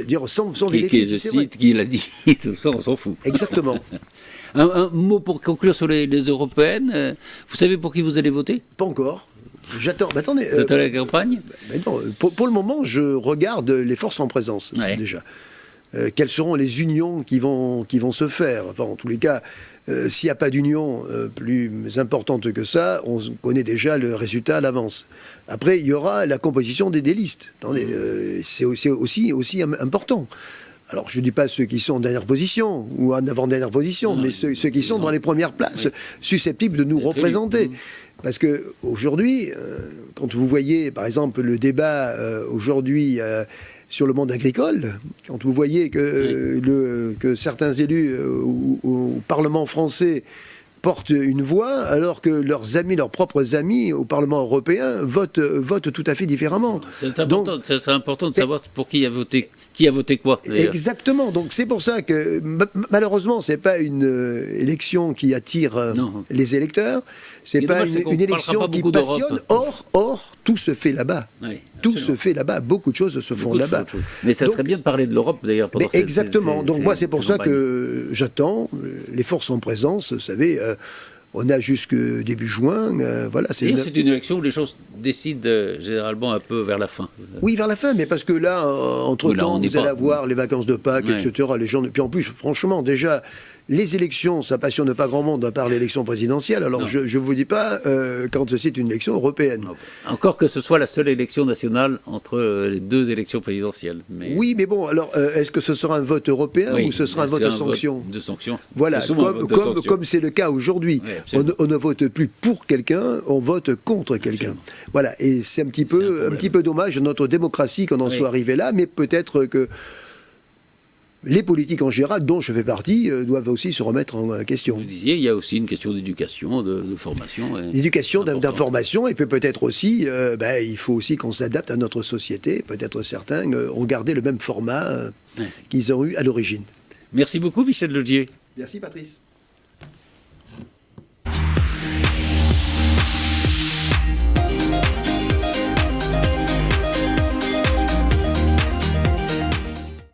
Speaker 2: dire sans vérifier.
Speaker 1: Qui l'a dit, tout ça, on s'en fout.
Speaker 2: Exactement.
Speaker 1: Un mot pour conclure sur les européennes. Vous savez pour qui vous allez voter ?
Speaker 2: Pas encore. J'attends. Mais attendez.
Speaker 1: Vous êtes à la campagne ?
Speaker 2: Non, pour le moment, je regarde les forces en présence, déjà. Quelles seront les unions qui vont se faire ? Enfin, en tous les cas, s'il n'y a pas d'union plus importante que ça, on connaît déjà le résultat à l'avance. Après, il y aura la composition des listes. Attendez, c'est aussi important. Alors, je ne dis pas ceux qui sont en dernière position ou en avant-dernière position, mais ceux qui sont dans les premières places, susceptibles de nous représenter. Parce qu'aujourd'hui, quand vous voyez, par exemple, le débat aujourd'hui sur le monde agricole, quand vous voyez que certains élus au Parlement français portent une voix, alors que leurs propres amis au Parlement européen votent tout à fait différemment.
Speaker 1: C'est important de savoir pour qui a voté quoi.
Speaker 2: Exactement. Donc c'est pour ça que malheureusement c'est pas une élection qui attire les électeurs. C'est pas une élection qui passionne. Or, tout se fait là-bas. Tout se fait là-bas. Beaucoup de choses se font là-bas.
Speaker 1: Mais ça serait bien de parler de l'Europe d'ailleurs.
Speaker 2: Exactement. Donc moi c'est pour ça que j'attends. Les forces en présence, vous savez. On a jusque début juin, voilà. C'est
Speaker 1: une élection où les choses décident généralement un peu vers la fin.
Speaker 2: Oui, vers la fin, mais parce que là, entre-temps, vous allez avoir les vacances de Pâques, etc. Les gens, puis en plus, franchement, déjà, les élections, ça passionne pas grand monde à part l'élection présidentielle. Alors, je ne vous dis pas quand c'est une élection européenne.
Speaker 1: Encore que ce soit la seule élection nationale entre les deux élections présidentielles.
Speaker 2: Oui, mais bon, alors, est-ce que ce sera un vote européen ou ce sera un vote de sanction ?
Speaker 1: De sanction.
Speaker 2: Voilà, comme c'est le cas aujourd'hui. On ne vote plus pour quelqu'un, on vote contre quelqu'un. Voilà, et c'est un petit peu dommage de notre démocratie qu'on en soit arrivé là, mais peut-être que les politiques en général, dont je fais partie, doivent aussi se remettre en question.
Speaker 1: Vous disiez, il y a aussi une question d'éducation, de formation.
Speaker 2: D'éducation, d'information, et puis peut-être aussi, il faut aussi qu'on s'adapte à notre société. Peut-être certains ont gardé le même format qu'ils ont eu à l'origine.
Speaker 1: Merci beaucoup, Michel Laugier.
Speaker 2: Merci, Patrice.